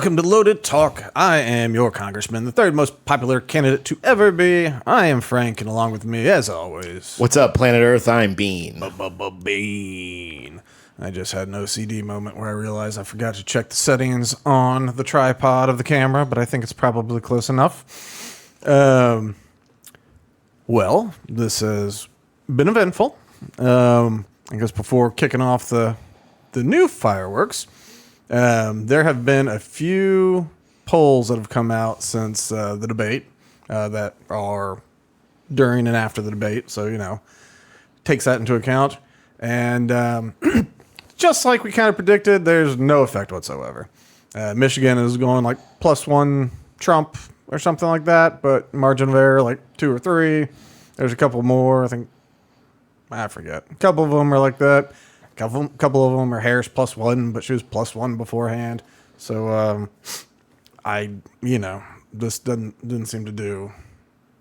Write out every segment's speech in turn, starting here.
Welcome to Loaded Talk. I am your congressman, the third most popular candidate to ever be. I am Frank, and along with me, as always... What's up, planet Earth? I'm Bean. Bean. I just had an OCD moment where I realized I forgot to check the settings on the tripod of the camera, but I think it's probably close enough. Well, this has been eventful. I guess before kicking off the new fireworks... there have been a few polls that have come out since the debate that are during and after the debate. So, takes that into account. And just like we kind of predicted, there's no effect whatsoever. Michigan is going like +1 Trump or something like that, but margin of error like 2 or 3. There's a couple more. I forget. A couple of them are like that. Couple of them are Harris +1, but she was +1 beforehand. So, this didn't seem to do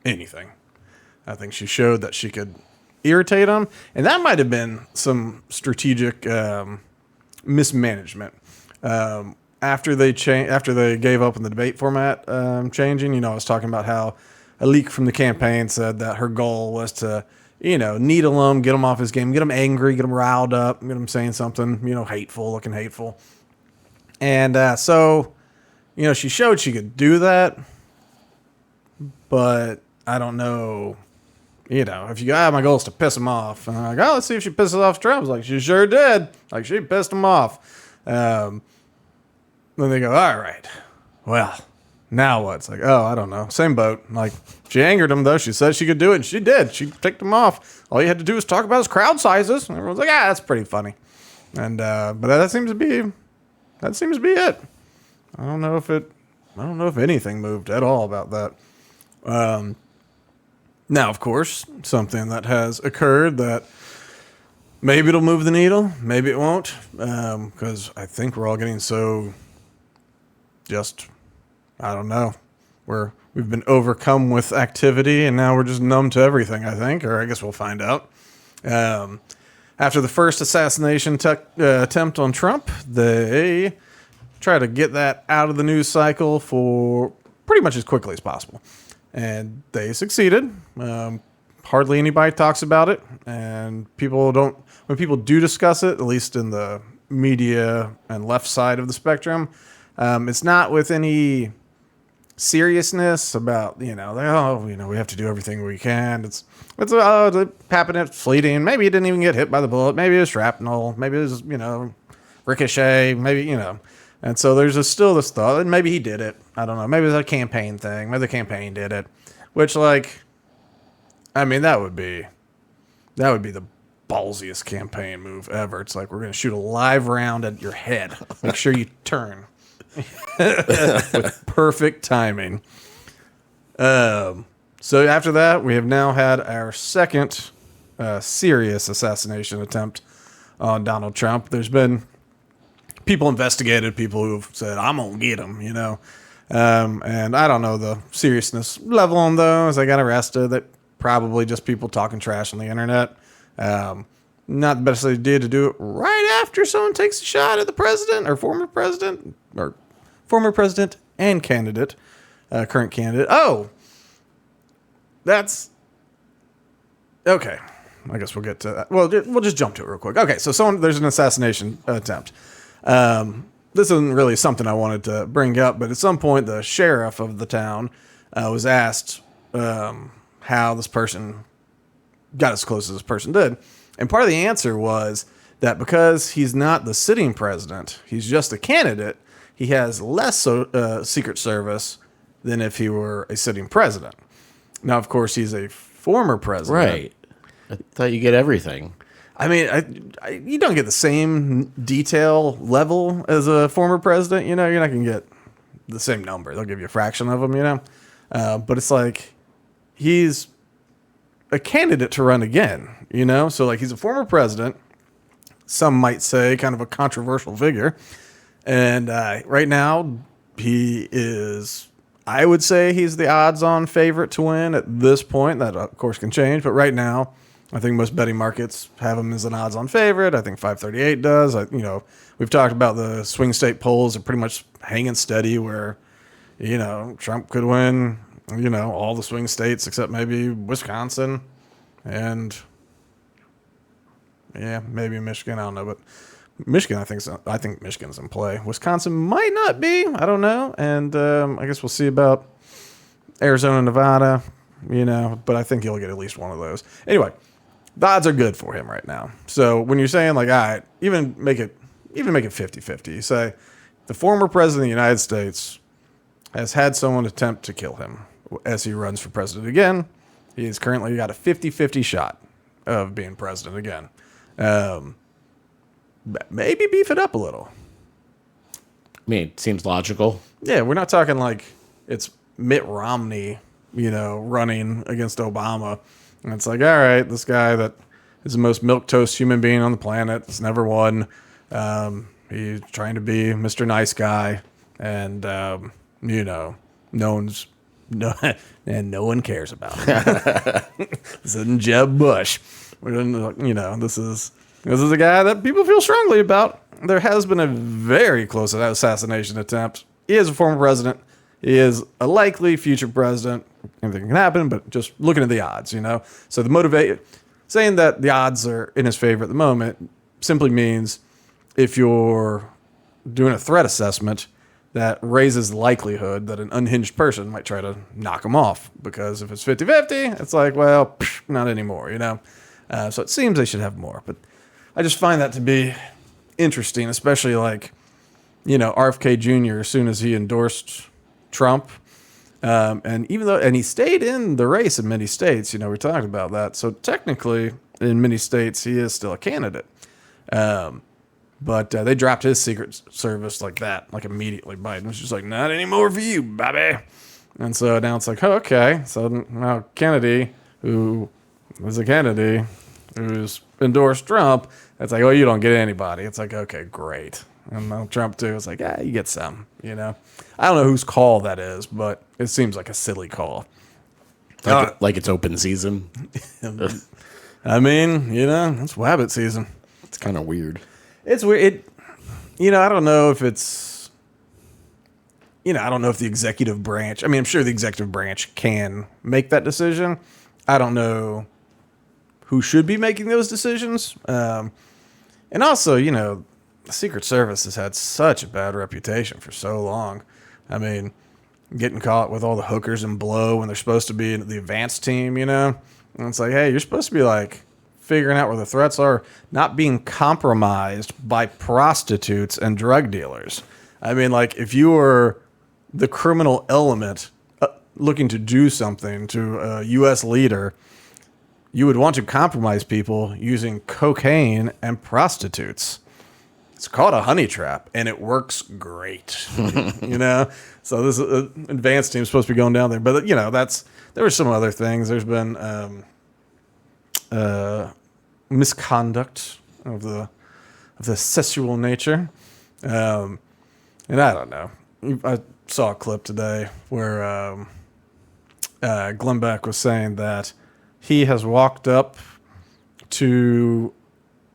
anything. I think she showed that she could irritate them, and that might have been some strategic mismanagement. After they gave up on the debate format changing, I was talking about how a leak from the campaign said that her goal was to needle him, get him off his game, get him angry, get him riled up, get him saying something, looking hateful. And so, she showed she could do that. But I don't know, if you go, my goal is to piss him off. And I'm like, let's see if she pisses off Trump. I was like, she sure did. Like, she pissed him off. Then they go, all right, well, now what? It's like, I don't know. Same boat. Like, she angered him, though. She said she could do it, and she did. She ticked him off. All you had to do was talk about his crowd sizes. And everyone's like, that's pretty funny. And but that seems to be it. I don't know if anything moved at all about that. Now, of course, something that has occurred that maybe it'll move the needle, maybe it won't, because I think we're all getting so I don't know. We've been overcome with activity, and now we're just numb to everything, I think, or I guess we'll find out. After the first assassination attempt on Trump, they try to get that out of the news cycle for pretty much as quickly as possible. And they succeeded. Hardly anybody talks about it, and when people do discuss it, at least in the media and left side of the spectrum, it's not with any seriousness about, we have to do everything we can. It's happened, it's fleeting. Maybe he didn't even get hit by the bullet. Maybe it was shrapnel. Maybe it was, ricochet. Maybe, And so there's still this thought, and maybe he did it. I don't know. Maybe it was a campaign thing. Maybe the campaign did it. Which, that would be the ballsiest campaign move ever. It's like, we're going to shoot a live round at your head. Make sure you turn. With perfect timing. So after that, we have now had our second serious assassination attempt on Donald Trump. There's been people investigated, people who've said, I'm going to get him, and I don't know the seriousness level on those. They got arrested. That probably just people talking trash on the internet. Not the best idea to do it right after someone takes a shot at the president or former president and candidate, current candidate. Oh, that's okay. I guess we'll get to that. Well, we'll just jump to it real quick. Okay, so there's an assassination attempt. This isn't really something I wanted to bring up, but at some point the sheriff of the town was asked how this person got as close as this person did. And part of the answer was that because he's not the sitting president, he's just a candidate, he has less Secret Service than if he were a sitting president. Now, of course, he's a former president. Right. I thought you get everything. You don't get the same detail level as a former president. You're not going to get the same number. They'll give you a fraction of them, But it's like he's a candidate to run again, So, he's a former president. Some might say kind of a controversial figure. And right now, he is, I would say he's the odds-on favorite to win at this point. That, of course, can change. But right now, I think most betting markets have him as an odds-on favorite. I think 538 does. We've talked about the swing state polls are pretty much hanging steady where, Trump could win, all the swing states except maybe Wisconsin and, yeah, maybe Michigan. I don't know, but Michigan, I think Michigan's in play. Wisconsin might not be. I don't know. And I guess we'll see about Arizona, Nevada, but I think he'll get at least one of those. Anyway, the odds are good for him right now. So when you're saying like, all right, even make it 50-50, you say the former president of the United States has had someone attempt to kill him as he runs for president again. He has currently got a 50-50 shot of being president again. Maybe beef it up a little. I mean, it seems logical. Yeah, we're not talking like it's Mitt Romney, running against Obama. And it's like, all right, this guy that is the most milquetoast human being on the planet has never won. He's trying to be Mr. Nice Guy. And, no one cares about him. This isn't Jeb Bush. This is a guy that people feel strongly about. There has been a very close assassination attempt. He is a former president. He is a likely future president. Anything can happen, but just looking at the odds, So saying that the odds are in his favor at the moment simply means if you're doing a threat assessment, that raises the likelihood that an unhinged person might try to knock him off. Because if it's 50-50, it's like, well, not anymore, So it seems they should have more. But I just find that to be interesting, especially like, RFK Jr., as soon as he endorsed Trump, and he stayed in the race in many states, we talked about that. So technically, in many states, he is still a candidate. But they dropped his Secret Service like that, like immediately. Biden was just like, not anymore for you, Bobby. And so now it's like, oh, okay. So now Kennedy, who was a Kennedy, who's endorsed Trump, it's like, oh, you don't get anybody. It's like, okay, great. And now Trump, too, is like, you get some, I don't know whose call that is, but it seems like a silly call. Like it's open season. I mean, it's Wabbit season. It's kind of weird. It's weird. I don't know if it's, I don't know if the executive branch, I'm sure the executive branch can make that decision. I don't know who should be making those decisions. And also, the Secret Service has had such a bad reputation for so long. Getting caught with all the hookers and blow when they're supposed to be in the advanced team, And it's like, hey, you're supposed to be like figuring out where the threats are, not being compromised by prostitutes and drug dealers. If you were the criminal element looking to do something to a U.S. leader, you would want to compromise people using cocaine and prostitutes. It's called a honey trap, and it works great. So this advanced team is supposed to be going down there, but there were some other things. There's been misconduct of the sexual nature, and I don't know. I saw a clip today where Glenn Beck was saying that he has walked up to,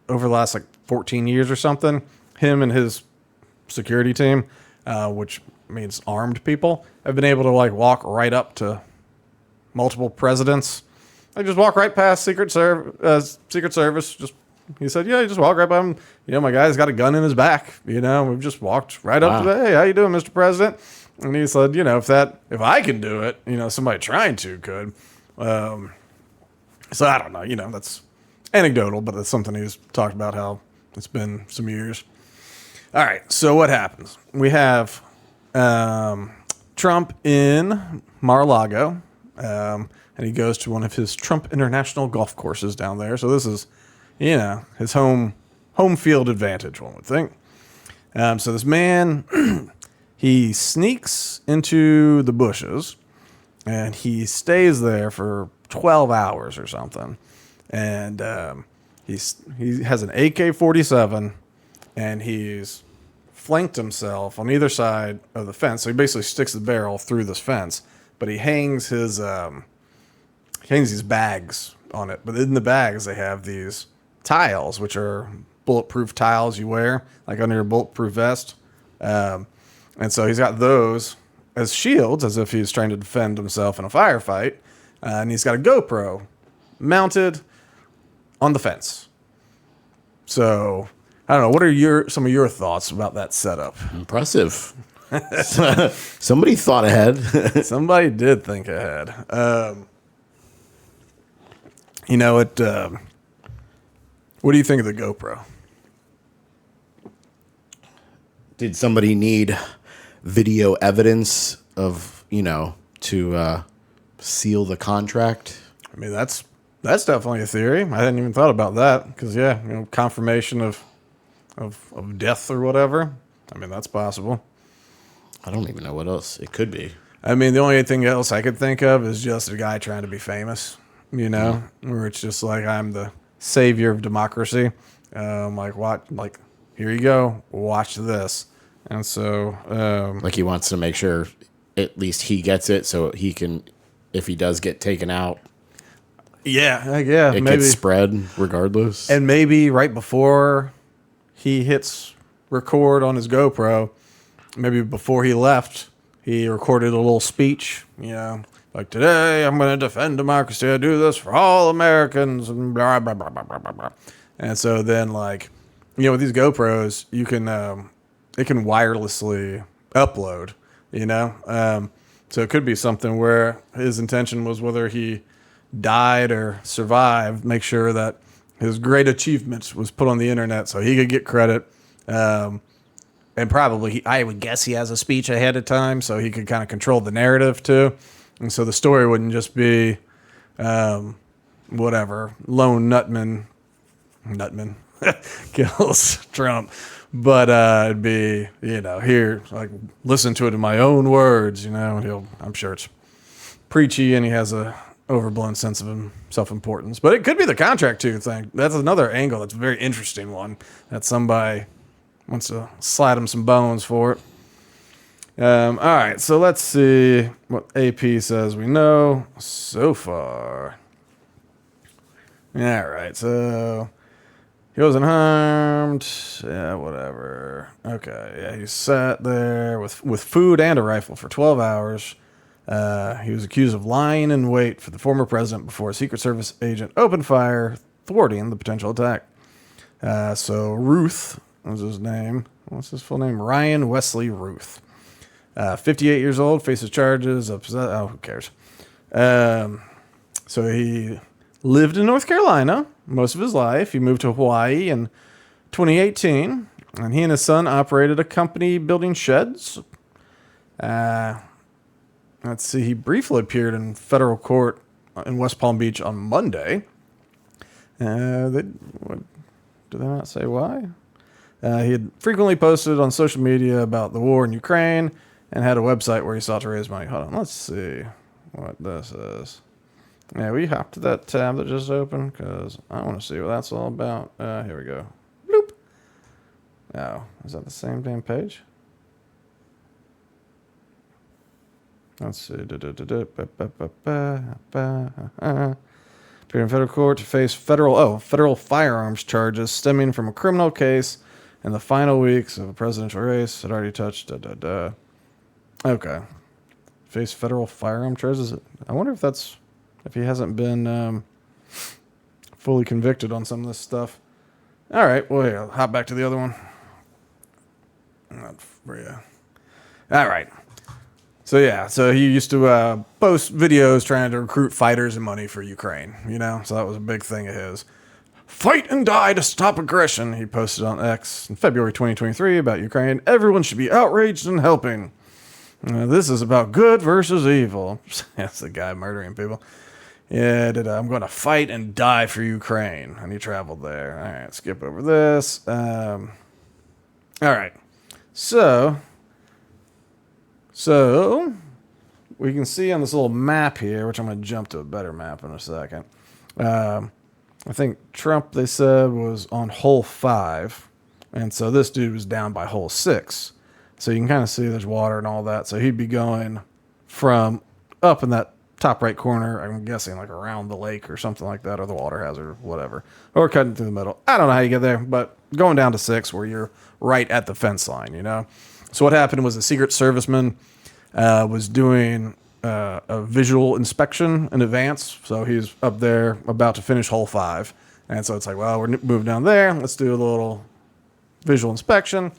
over the last 14 years or something, him and his security team, which means armed people, have been able to walk right up to multiple presidents. They just walk right past Secret Service. He said, you just walk right by him. My guy's got a gun in his back. We've just walked right up to hey, how you doing, Mr. President? And he said, if I can do it, somebody trying to could. So I don't know. That's anecdotal, but that's something he's talked about how it's been some years. All right, so what happens? We have Trump in Mar-a-Lago, and he goes to one of his Trump International golf courses down there. So this is, his home field advantage, one would think. So this man, he sneaks into the bushes, and he stays there for 12 hours or something. And he has an AK-47, and he's flanked himself on either side of the fence. So he basically sticks the barrel through this fence, but he hangs his these bags on it. But in the bags, they have these tiles, which are bulletproof tiles you wear, like under your bulletproof vest. And so he's got those as shields, as if he's trying to defend himself in a firefight. And he's got a GoPro mounted on the fence. So, I don't know. What are some of your thoughts about that setup? Impressive. Somebody thought ahead. Somebody did think ahead. What do you think of the GoPro? Did somebody need video evidence of, to seal the contract? I mean, that's definitely a theory. I hadn't even thought about that because, confirmation of death or whatever. I mean, that's possible. I don't even know what else it could be. I mean, the only thing else I could think of is just a guy trying to be famous, where it's just like, I'm the savior of democracy. Here you go, watch this. And so, Like he wants to make sure at least he gets it so he can, if he does get taken out, it maybe maybe gets spread regardless. And maybe right before he hits record on his GoPro, maybe before he left, he recorded a little speech, like, today I'm going to defend democracy. I do this for all Americans and blah, blah, blah, blah, blah, blah, blah. And so then, with these GoPros, you can, it can wirelessly upload, so it could be something where his intention was, whether he died or survived, make sure that his great achievement was put on the internet so he could get credit. And probably, I would guess he has a speech ahead of time so he could kind of control the narrative too. And so the story wouldn't just be, whatever, lone nutman kills Trump. But it'd be, here, listen to it in my own words, and I'm sure it's preachy and he has a overblown sense of self-importance. But it could be the contract too thing. That's another angle that's a very interesting one, that somebody wants to slide him some bones for it. All right, so let's see what AP says we know so far. All right, so he wasn't harmed. Yeah, whatever. Okay, yeah, he sat there with food and a rifle for 12 hours. He was accused of lying in wait for the former president before a Secret Service agent opened fire, thwarting the potential attack. So Ruth was his name. What's his full name? Ryan Wesley Ruth. 58 years old, faces charges of who cares? So he lived in North Carolina most of his life. He moved to Hawaii in 2018, and he and his son operated a company building sheds. Let's see. He briefly appeared in federal court in West Palm Beach on Monday. Did they not say why? He had frequently posted on social media about the war in Ukraine and had a website where he sought to raise money. Hold on, let's see what this is. Yeah, we hop to that tab that just opened because I want to see what that's all about. Here we go. Bloop. Oh, is that the same damn page? Let's see. Appeared in federal court to face federal firearms charges stemming from a criminal case in the final weeks of a presidential race. Had already touched. Okay. Face federal firearm charges. I wonder if he hasn't been fully convicted on some of this stuff. All right. Well, yeah, I'll hop back to the other one. Not for you. All right. So he used to post videos trying to recruit fighters and money for Ukraine, so that was a big thing of his. Fight and die to stop aggression, he posted on X in February 2023 about Ukraine. Everyone should be outraged and helping. This is about good versus evil. That's the guy murdering people. Yeah, I'm going to fight and die for Ukraine. And he traveled there. All right, skip over this. All right. So we can see on this little map here, which I'm going to jump to a better map in a second. I think Trump, they said, was on hole 5. And so this dude was down by hole 6. So you can kind of see there's water and all that. So he'd be going from up in that top right corner. I'm guessing like around the lake or something like that, or the water hazard, or whatever, or cutting through the middle. I don't know how you get there, but going down to 6 where you're right at the fence line, you know. So what happened was the Secret Serviceman was doing a visual inspection in advance. So he's up there about to finish hole 5, and so it's like, well, we're moving down there. Let's do a little visual inspection.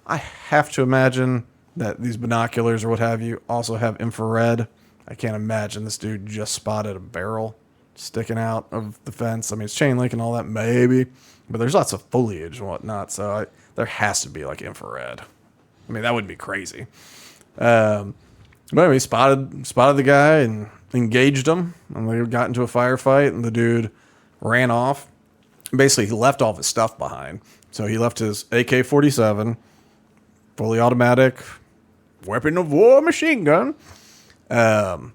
I have to imagine that these binoculars or what have you also have infrared. I can't imagine this dude just spotted a barrel sticking out of the fence. I mean, it's chain link and all that, maybe, but there's lots of foliage and whatnot, so there has to be like infrared. I mean, that would be crazy. But anyway, spotted the guy and engaged him, and they got into a firefight, and the dude ran off. Basically, he left all of his stuff behind. So he left his AK-47, fully automatic, weapon of war machine gun, the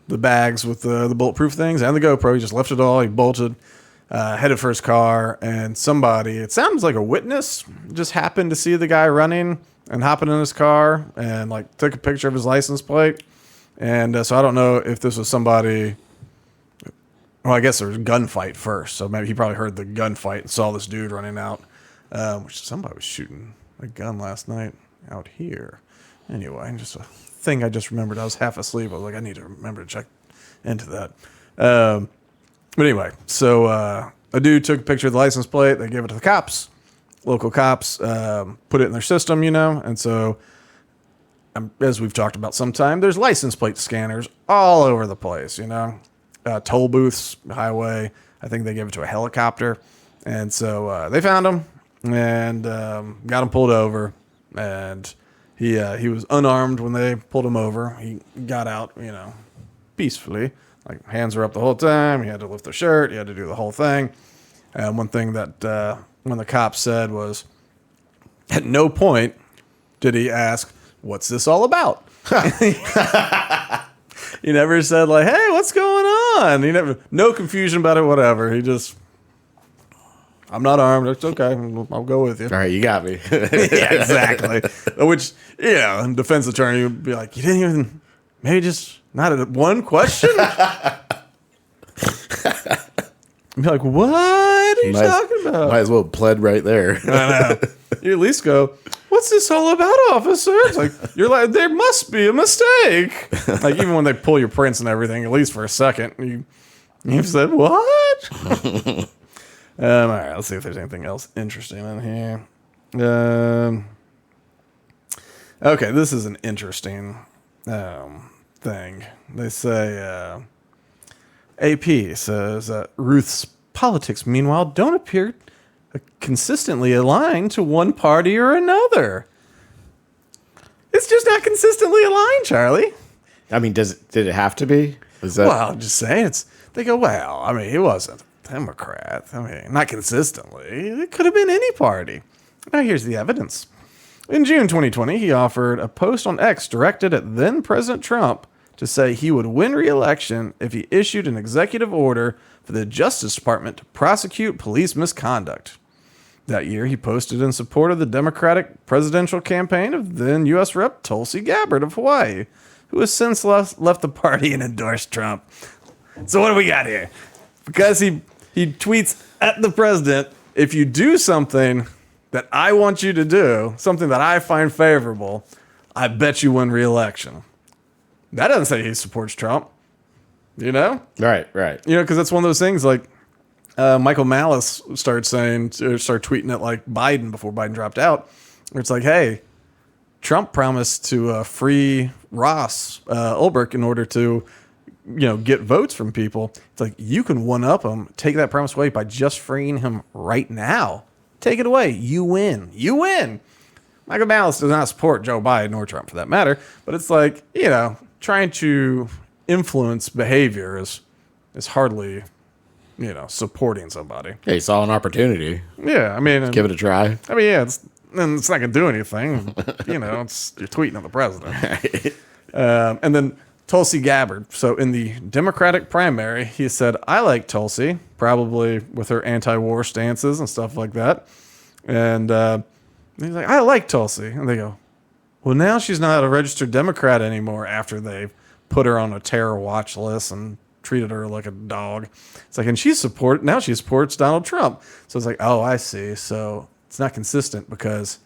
bags with the bulletproof things, and the GoPro. He just left it all. He bolted, headed for his car, and somebody, it sounds like a witness, just happened to see the guy running and hopping in his car and like took a picture of his license plate. And so I don't know if this was somebody. Well, I guess there was a gunfight first, so maybe he probably heard the gunfight and saw this dude running out. Which somebody was shooting a gun last night out here. Anyway, just a thing I just remembered. I was half asleep. I was like, I need to remember to check into that. But anyway, so a dude took a picture of the license plate. They gave it to the cops, local cops, put it in their system, you know. And so, as we've talked about sometime, there's license plate scanners all over the place, you know. Toll booths, highway. I think they gave it to a helicopter. And so they found him and got him pulled over. And he was unarmed when they pulled him over. He got out, you know, peacefully. Like, hands were up the whole time. He had to lift the shirt. He had to do the whole thing. And one thing that when the cops said was, at no point did he ask, what's this all about? He never said, like, hey, what's going on? He never, no confusion about it, whatever. He just, I'm not armed. It's okay. I'll go with you. All right, you got me. Yeah, exactly. Which, yeah, a defense attorney would be like, you didn't even, maybe just not at one question? I'd be like, what are you talking about? Might as well have pled right there. I know. You at least go, what's this all about, officer? It's like, you're like, there must be a mistake. Like, even when they pull your prints and everything, at least for a second, you've said, what? All right, let's see if there's anything else interesting in here. Okay, this is an interesting thing. They say, AP says that Ruth's politics, meanwhile, don't appear consistently aligned to one party or another. It's just not consistently aligned, Charlie. I mean, did it have to be? Well, I'm just saying, they go, well, I mean, he wasn't a Democrat. I mean, not consistently. It could have been any party. Now, here's the evidence. In June 2020, he offered a post on X directed at then President Trump to say he would win re-election if he issued an executive order for the Justice Department to prosecute police misconduct. That year, he posted in support of the Democratic presidential campaign of then U.S. Rep. Tulsi Gabbard of Hawaii, who has since left the party and endorsed Trump. So what do we got here? Because he tweets at the president, if you do something that I want you to do, something that I find favorable, I bet you win re-election. That doesn't say he supports Trump, you know? Right. You know, because that's one of those things like Michael Malice started tweeting at like Biden before Biden dropped out. Where it's like, hey, Trump promised to free Ross Ulbricht in order to, you know, get votes from people. It's like, you can one-up him, take that promise away by just freeing him right now. Take it away. You win. Michael Malice does not support Joe Biden or Trump for that matter, but it's like, you know, trying to influence behavior is hardly, you know, supporting somebody. Hey, you saw an opportunity. Yeah, I mean, Give it a try. I mean, yeah, it's not going to do anything. You know, you're tweeting at the president. And then Tulsi Gabbard. So in the Democratic primary, he said, I like Tulsi, probably with her anti-war stances and stuff like that. And he's like, I like Tulsi. And they go, well, now she's not a registered Democrat anymore after they put her on a terror watch list and treated her like a dog. It's like, and she supports Donald Trump. So it's like, oh, I see. So it's not consistent because,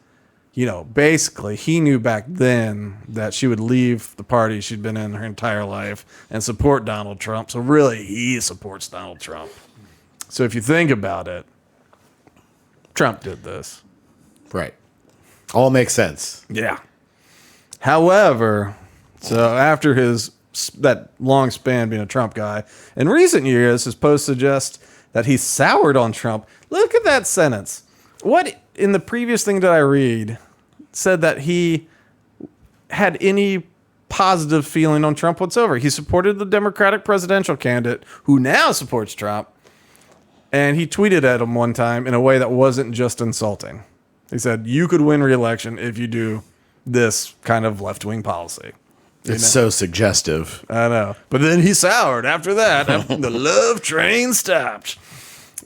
basically he knew back then that she would leave the party she'd been in her entire life and support Donald Trump. So really, he supports Donald Trump. So if you think about it, Trump did this. Right. All makes sense. Yeah. However, so after that long span being a Trump guy, in recent years, his posts suggest that he soured on Trump. Look at that sentence. What in the previous thing that I read said that he had any positive feeling on Trump whatsoever? He supported the Democratic presidential candidate who now supports Trump. And he tweeted at him one time in a way that wasn't just insulting. He said, you could win re-election if you do this kind of left-wing policy. It's so suggestive. I know. But then he soured after that. The love train stopped.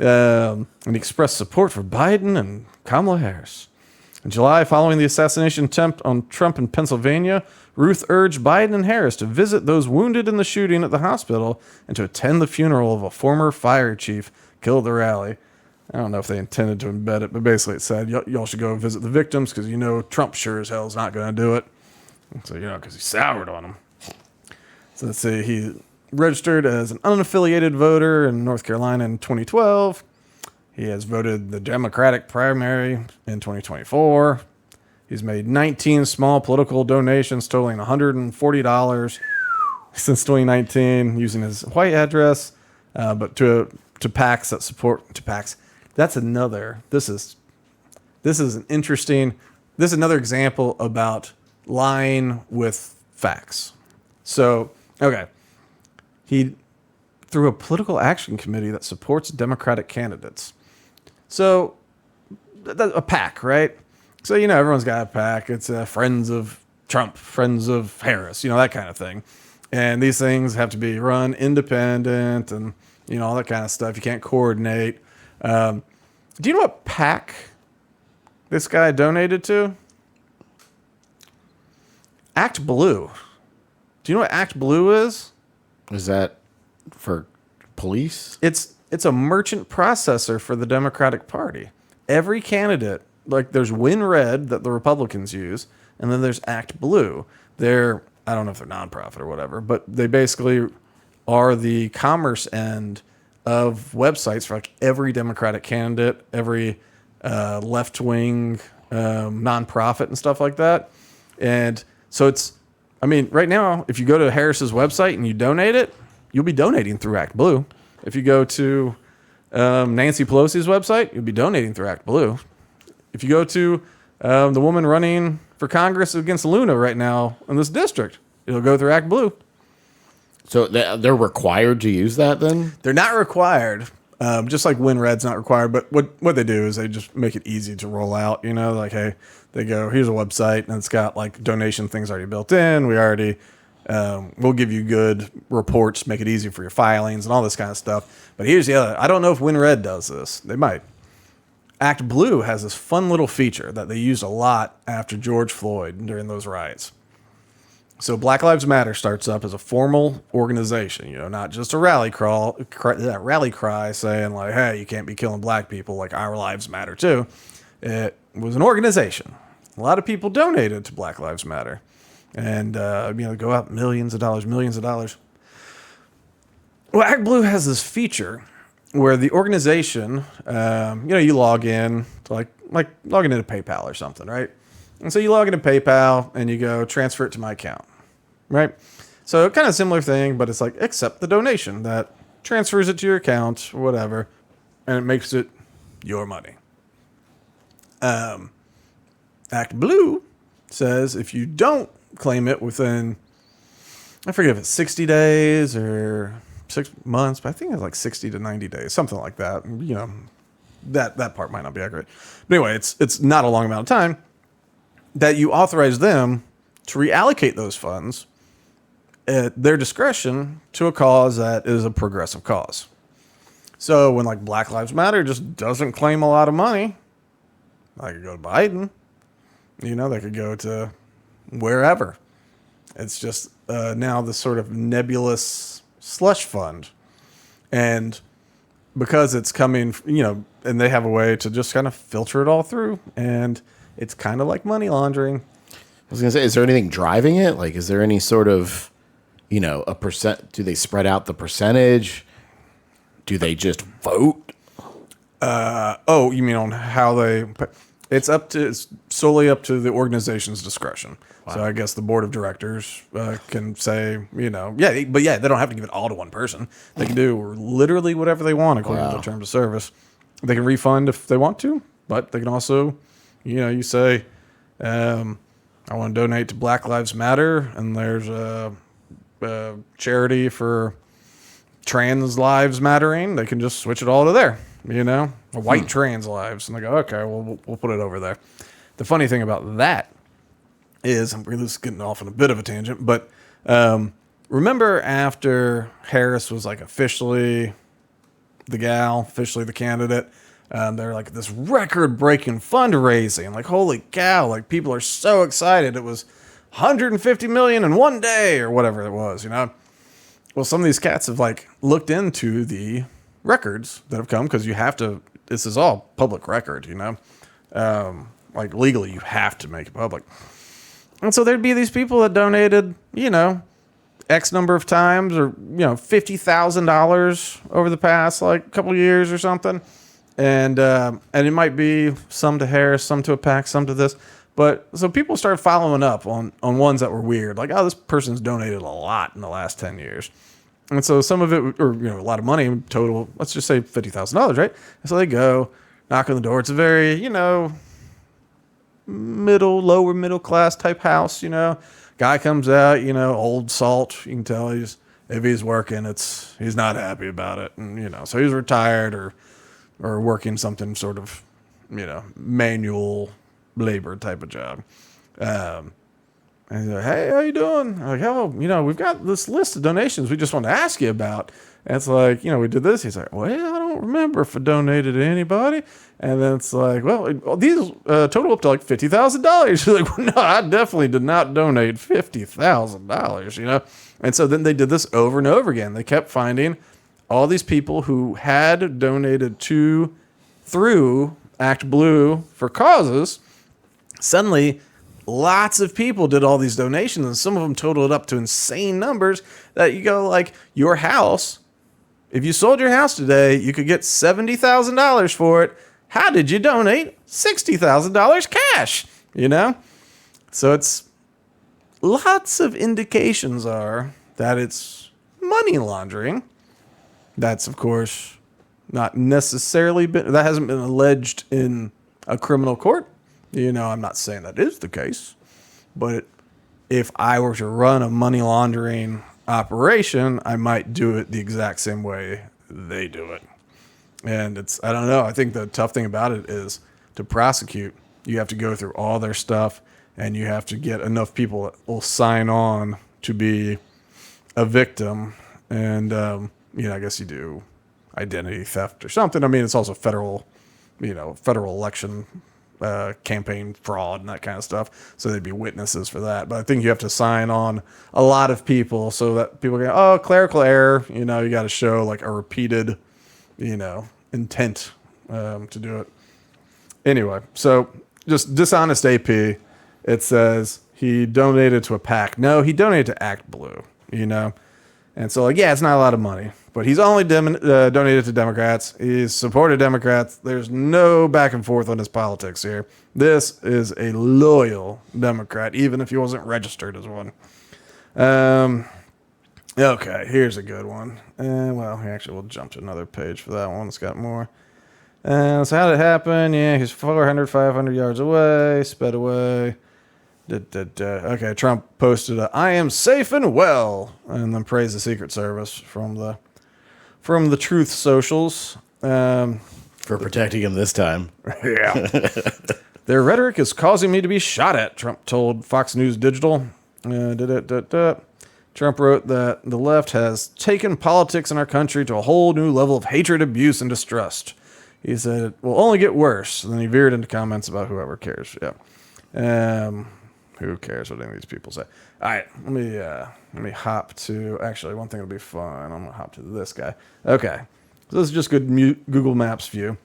And he expressed support for Biden and Kamala Harris. In July, following the assassination attempt on Trump in Pennsylvania, Ruth urged Biden and Harris to visit those wounded in the shooting at the hospital and to attend the funeral of a former fire chief killed at the rally. I don't know if they intended to embed it, but basically it said, y'all should go visit the victims because Trump sure as hell is not going to do it. So, because he soured on him. So let's see, he registered as an unaffiliated voter in North Carolina in 2012. He has voted the Democratic primary in 2024. He's made 19 small political donations totaling $140 since 2019 using his white address, but to PACs that support PACs. That's another. This is another example about lying with facts. So, okay. He through a political action committee that supports Democratic candidates. So, a PAC, right? So, everyone's got a PAC. It's friends of Trump, friends of Harris, that kind of thing. And these things have to be run independent and, all that kind of stuff. You can't coordinate. Do you know what PAC this guy donated to? Act Blue. Do you know what Act Blue is? Is that for police? It's a merchant processor for the Democratic Party. Every candidate, like there's WinRed that the Republicans use, and then there's Act Blue. I don't know if they're nonprofit or whatever, but they basically are the commerce end of websites for like every Democratic candidate, every left-wing nonprofit and stuff like that. And so right now, if you go to Harris's website and you donate it, you'll be donating through Act Blue. If you go to Nancy Pelosi's website, you'll be donating through Act Blue. If you go to the woman running for Congress against Luna right now in this district, it'll go through Act Blue. So they're required to use that then? They're not required, just like WinRed's not required. But what they do is they just make it easy to roll out. Like, hey, they go, here's a website, and it's got like donation things already built in. We'll give you good reports, make it easy for your filings and all this kind of stuff. But here's the other. I don't know if WinRed does this. They might. Act Blue has this fun little feature that they used a lot after George Floyd during those riots. So Black Lives Matter starts up as a formal organization, not just a rally cry saying like, hey, you can't be killing black people, like our lives matter too. It was an organization. A lot of people donated to Black Lives Matter and, go out millions of dollars. Well, Act Blue has this feature where the organization, you log in to like logging into PayPal or something, right? And so you log into PayPal and you go transfer it to my account, right? So kind of similar thing, but it's like accept the donation that transfers it to your account or whatever, and it makes it your money. Act Blue says if you don't claim it within, I forget if it's 60 days or 6 months, but I think it's like 60 to 90 days, something like that. That part might not be accurate. But anyway, it's not a long amount of time that you authorize them to reallocate those funds at their discretion to a cause that is a progressive cause. So when like Black Lives Matter just doesn't claim a lot of money, I could go to Biden, they could go to wherever. It's just now this sort of nebulous slush fund. And because it's coming, and they have a way to just kind of filter it all through. And it's kind of like money laundering. I was going to say, is there anything driving it? Like, is there any sort of, a percent? Do they spread out the percentage? Do they just vote? Oh, you mean on how they? It's solely up to the organization's discretion. Wow. So I guess the board of directors can say, they don't have to give it all to one person. They can do literally whatever they want according to the terms of service. They can refund if they want to, but they can also, you say, I want to donate to Black Lives Matter, and there's a charity for trans lives mattering. They can just switch it all to there. White trans lives. And they go, okay, well, we'll put it over there. The funny thing about that is, I'm really just getting off on a bit of a tangent, but remember after Harris was like officially the candidate, they're like this record-breaking fundraising. Like, holy cow, like people are so excited. It was $150 million in one day or whatever it was, Well, some of these cats have like looked into the records that have come, because you have to, this is all public record, like legally you have to make it public. And so there'd be these people that donated, X number of times, or, $50,000 over the past like couple of years or something. And it might be some to Harris, some to a PAC, some to this. But so people started following up on ones that were weird. Like, oh, this person's donated a lot in the last 10 years. And so some of it, or, a lot of money total, let's just say $50,000, right? And so they go, knock on the door. It's a very, lower middle class type house, Guy comes out, old salt. You can tell if he's working, he's not happy about it. And, so he's retired or working something sort of, manual labor type of job. And he's like, hey, how you doing? I'm like, oh, we've got this list of donations we just want to ask you about. And it's like, we did this. He's like, well, I don't remember if I donated to anybody. And then it's like, well, these total up to like $50,000. He's like, well, no, I definitely did not donate $50,000, And so then they did this over and over again. They kept finding all these people who had donated through Act Blue for causes. Suddenly, lots of people did all these donations, and some of them totaled up to insane numbers that you go like, your house, if you sold your house today, you could get $70,000 for it. How did you donate $60,000 cash? So it's lots of indications are that it's money laundering. That's, of course, not necessarily that hasn't been alleged in a criminal court. I'm not saying that is the case, but if I were to run a money laundering operation, I might do it the exact same way they do it. And I don't know. I think the tough thing about it is to prosecute, you have to go through all their stuff, and you have to get enough people that will sign on to be a victim. And, I guess you do identity theft or something. I mean, it's also federal election campaign fraud and that kind of stuff. So they'd be witnesses for that. But I think you have to sign on a lot of people so that people go, oh, clerical error. You got to show like a repeated, intent to do it. Anyway, so just dishonest AP. It says he donated to a PAC. No, he donated to Act Blue, And so, it's not a lot of money. But he's only donated to Democrats. He's supported Democrats. There's no back and forth on his politics here. This is a loyal Democrat, even if he wasn't registered as one. Okay, here's a good one. We'll jump to another page for that one. It's got more. So how did it happen? Yeah, he's 400, 500 yards away, sped away. Okay, Trump posted I am safe and well, and then praised the Secret Service from the Truth socials. For protecting him this time. Yeah. Their rhetoric is causing me to be shot at, Trump told Fox News Digital. Trump wrote that the left has taken politics in our country to a whole new level of hatred, abuse, and distrust. He said it will only get worse. And then he veered into comments about whoever cares. Yeah. Who cares what any of these people say? All right, let me hop to. Actually, one thing that'll be fun. I'm gonna hop to this guy. Okay, so this is just good Google Maps view.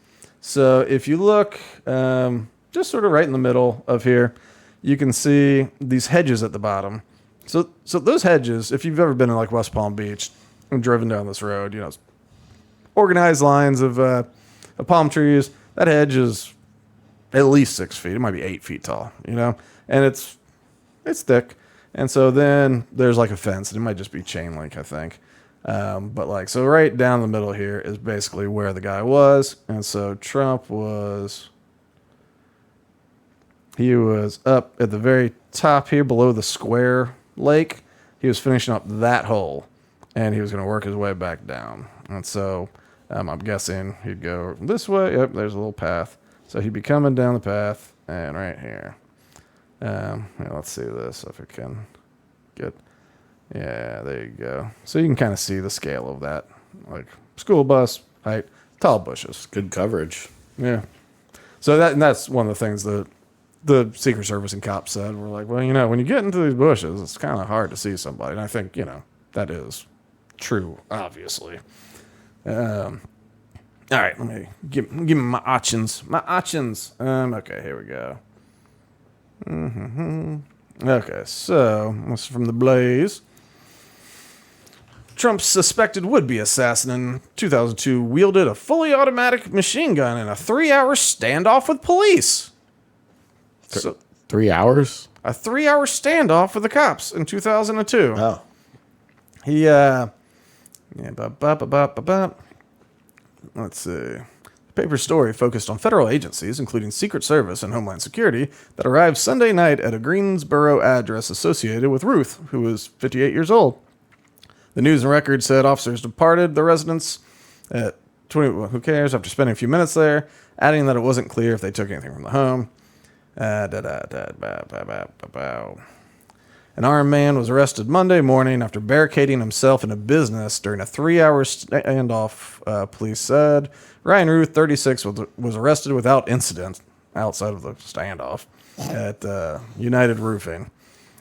So if you look, just sort of right in the middle of here, you can see these hedges at the bottom. So those hedges, if you've ever been in like West Palm Beach and driven down this road, it's organized lines of palm trees. That hedge is at least 6 feet. It might be 8 feet tall, and it's thick. And so then there's like a fence, and it might just be chain link, I think. But so right down the middle here is basically where the guy was. And so Trump was up at the very top here below the square lake. He was finishing up that hole, and he was going to work his way back down. And so I'm guessing he'd go this way. Yep, there's a little path. So he'd be coming down the path, and right here. Let's see this, if it can get... Yeah, there you go. So you can kind of see the scale of that. Like school bus height, tall bushes. Good coverage. Yeah. So that's one of the things that the Secret Service and cops said. We're like, well, when you get into these bushes, it's kind of hard to see somebody. And I think, that is true, obviously. All right, let me give me my options. Okay, here we go. Okay, so this is from the Blaze. Trump's suspected would-be assassin in 2002 wielded a fully automatic machine gun in a 3-hour standoff with police. 3 hours? A 3-hour standoff with the cops in 2002. Oh. He, let's see. The paper's story focused on federal agencies, including Secret Service and Homeland Security, that arrived Sunday night at a Greensboro address associated with Ruth, who was 58 years old. The News and Record said officers departed the residence at 20. Well, who cares? After spending a few minutes there, adding that it wasn't clear if they took anything from the home. An armed man was arrested Monday morning after barricading himself in a business during a 3-hour standoff, police said. Ryan Ruth, 36, was arrested without incident outside of the standoff at United Roofing.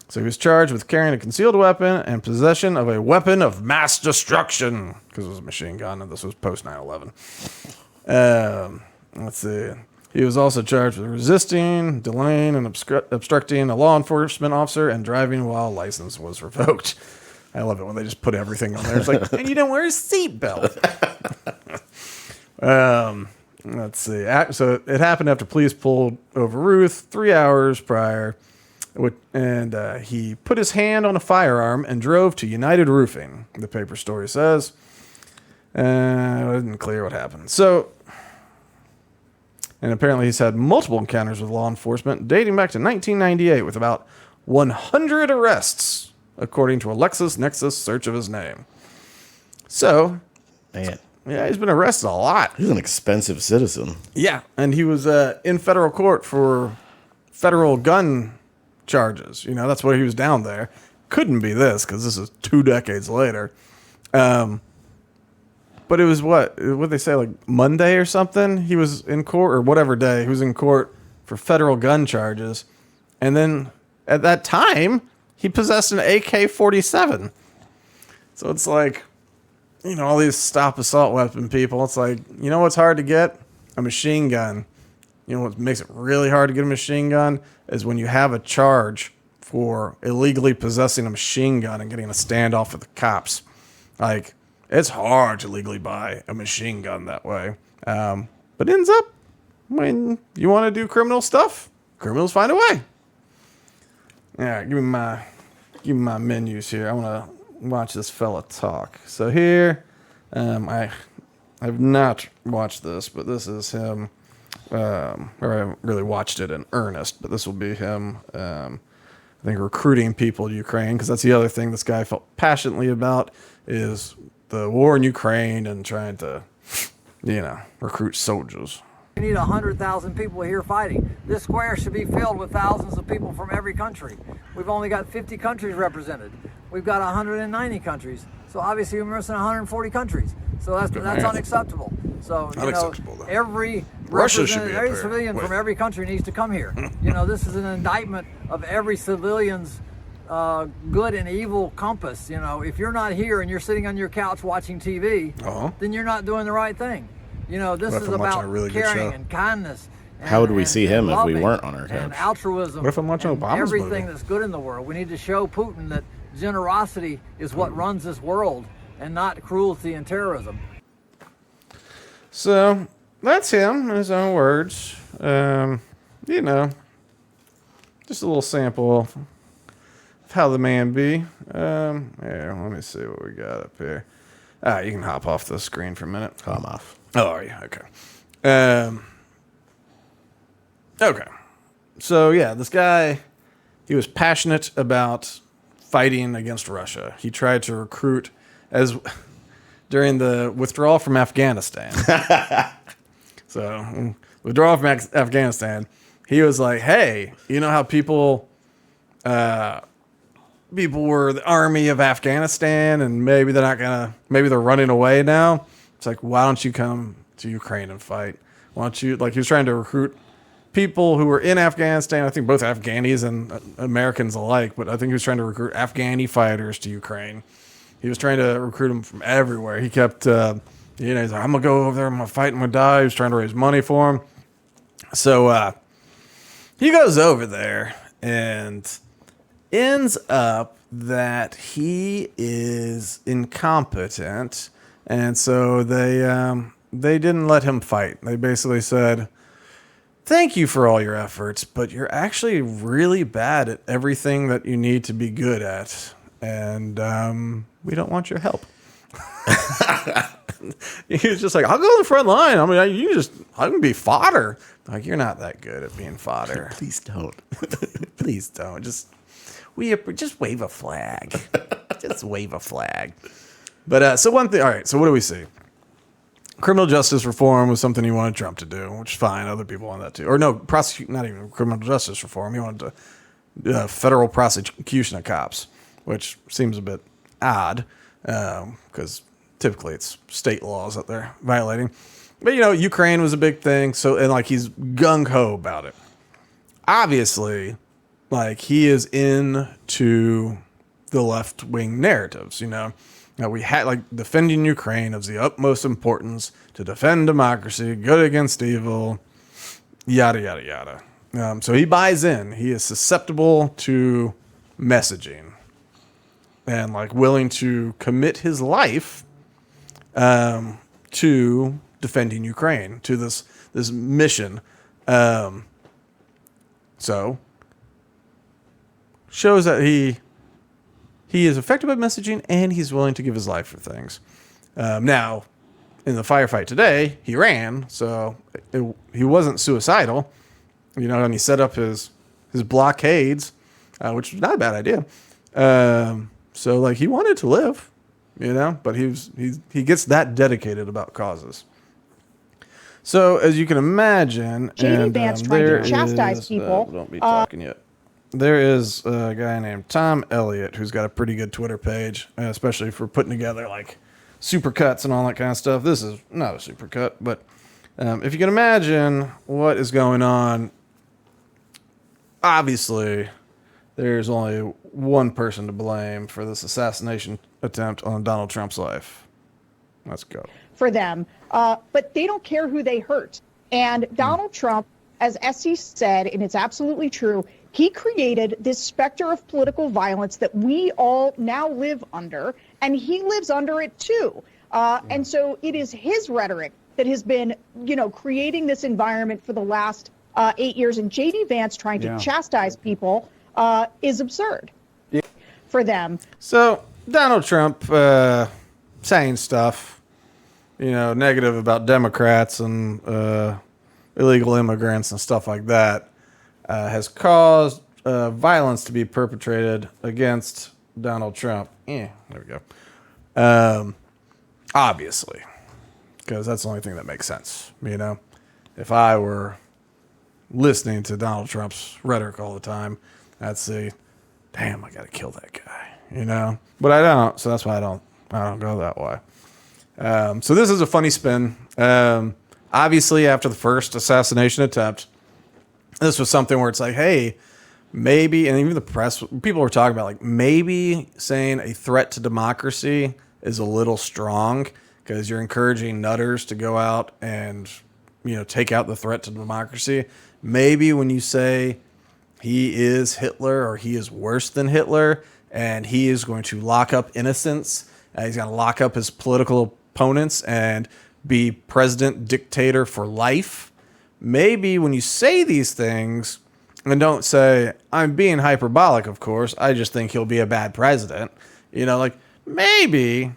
So he was charged with carrying a concealed weapon and possession of a weapon of mass destruction, because it was a machine gun, and this was post 9/11. Let's see. He was also charged with resisting, delaying, and obstructing a law enforcement officer and driving while license was revoked. I love it when they just put everything on there. It's like, and you don't wear a seatbelt. Let's see. So it happened after police pulled over Ruth 3 hours prior, and he put his hand on a firearm and drove to United Roofing, the paper story says. It isn't clear what happened. And apparently he's had multiple encounters with law enforcement dating back to 1998 with about 100 arrests, according to a LexisNexis search of his name. So, man, yeah, he's been arrested a lot. He's an expensive citizen. Yeah, and he was in federal court for federal gun charges. That's why he was down there. Couldn't be this, because this is 2 decades later. But it was what they say, like Monday or something? He was in court, or whatever day. He was in court for federal gun charges. And then at that time, he possessed an AK-47. So it's like, all these stop assault weapon people. It's like, what's hard to get? A machine gun. What makes it really hard to get a machine gun is when you have a charge for illegally possessing a machine gun and getting a standoff with the cops. Like, it's hard to legally buy a machine gun that way. But it ends up, when you want to do criminal stuff, criminals find a way. Yeah, give me my menus here. I want to watch this fella talk. So here, I've not watched this, but this is him. Or I haven't really watched it in earnest, but this will be him, I think, recruiting people to Ukraine, because that's the other thing this guy felt passionately about, is the war in Ukraine and trying to, recruit soldiers. We need 100,000 people here fighting. This square should be filled with thousands of people from every country. We've only got 50 countries represented. We've got 190 countries. So obviously we're missing 140 countries. So that's unacceptable. So Unacceptable, though. every Russia should be up every here. civilian Wait. from every country needs to come here. This is an indictment of every civilian's good and evil compass. If you're not here and you're sitting on your couch watching TV, then you're not doing the right thing. This What if is I'm watching about a really good caring show? and kindness. How would we and- see and him if we loving weren't on our and couch? altruism. What if I'm watching and Obama's everything movie? that's good in the world. We need to show Putin that generosity is what runs this world, and not cruelty and terrorism. So that's him in his own words. Just a little sample of how the man be. Here, let me see what we got up here. You can hop off the screen for a minute. I'm off. Oh, are you? Okay. Okay. So, yeah, this guy, he was passionate about fighting against Russia. He tried to recruit during the withdrawal from Afghanistan. So, withdrawal from Afghanistan, he was like, hey, you know how people were the army of Afghanistan and maybe they're running away now. It's like, why don't you come to Ukraine and fight? Why don't you, he was trying to recruit people who were in Afghanistan. I think both Afghanis and Americans alike, but I think he was trying to recruit Afghani fighters to Ukraine. He was trying to recruit them from everywhere. He kept, he's like, I'm going to go over there, I'm going to fight, I'm going to die. He was trying to raise money for him. So he goes over there and ends up that he is incompetent. And so they didn't let him fight. They basically said, thank you for all your efforts, but you're actually really bad at everything that you need to be good at. And we don't want your help. He was just like, I'll go in the front line. I mean, I can be fodder. Like, you're not that good at being fodder. Please don't. Please don't. Just wave a flag. Just wave a flag. But so one thing. All right. So what do we see? Criminal justice reform was something he wanted Trump to do, which is fine. Other people want that too. Or no, not even criminal justice reform. He wanted to federal prosecution of cops, which seems a bit odd because typically it's state laws that they're violating. But Ukraine was a big thing. So he's gung ho about it. Obviously, he is into the left wing narratives. Now we had defending Ukraine is the utmost importance to defend democracy, good against evil, yada yada yada. So he buys in. He is susceptible to messaging, and willing to commit his life to defending Ukraine, to this mission. So shows that he is effective at messaging and he's willing to give his life for things. Now, in the firefight today, he ran, so he wasn't suicidal, and he set up his blockades, which was not a bad idea. So he wanted to live, but he gets that dedicated about causes. So as you can imagine, JD Vance trying to chastise people. Don't be talking yet. There is a guy named Tom Elliott who's got a pretty good Twitter page, especially for putting together supercuts and all that kind of stuff. This is not a supercut, but if you can imagine what is going on, obviously there's only one person to blame for this assassination attempt on Donald Trump's life. Let's go. For them, but they don't care who they hurt. And Donald Trump, as Essie said, and it's absolutely true, he created this specter of political violence that we all now live under, and he lives under it too. And so it is his rhetoric that has been, creating this environment for the last 8 years. And JD Vance trying to chastise people is absurd for them. So Donald Trump saying stuff, negative about Democrats and illegal immigrants and stuff like that, has caused violence to be perpetrated against Donald Trump. There we go. Obviously, because that's the only thing that makes sense. If I were listening to Donald Trump's rhetoric all the time, I'd say, damn, I got to kill that guy, but I don't. So that's why I don't go that way. So this is a funny spin. obviously after the first assassination attempt, this was something where it's like, hey, maybe, and even the press, people were talking about like maybe saying a threat to democracy is a little strong because you're encouraging nutters to go out and, take out the threat to democracy. Maybe when you say he is Hitler or he is worse than Hitler and he is going to lock up innocents, he's going to lock up his political opponents and be president dictator for life. Maybe when you say these things, and don't say, I'm being hyperbolic, of course, I just think he'll be a bad president. Like maybe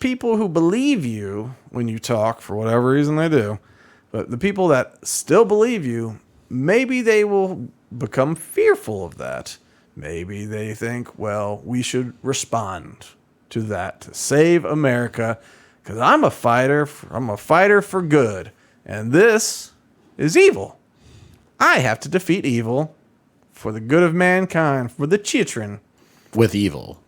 people who believe you when you talk, for whatever reason they do, but the people that still believe you, maybe they will become fearful of that. Maybe they think, well, we should respond to that to save America because I'm a fighter for good. And this is evil. I have to defeat evil for the good of mankind, for the children. With evil.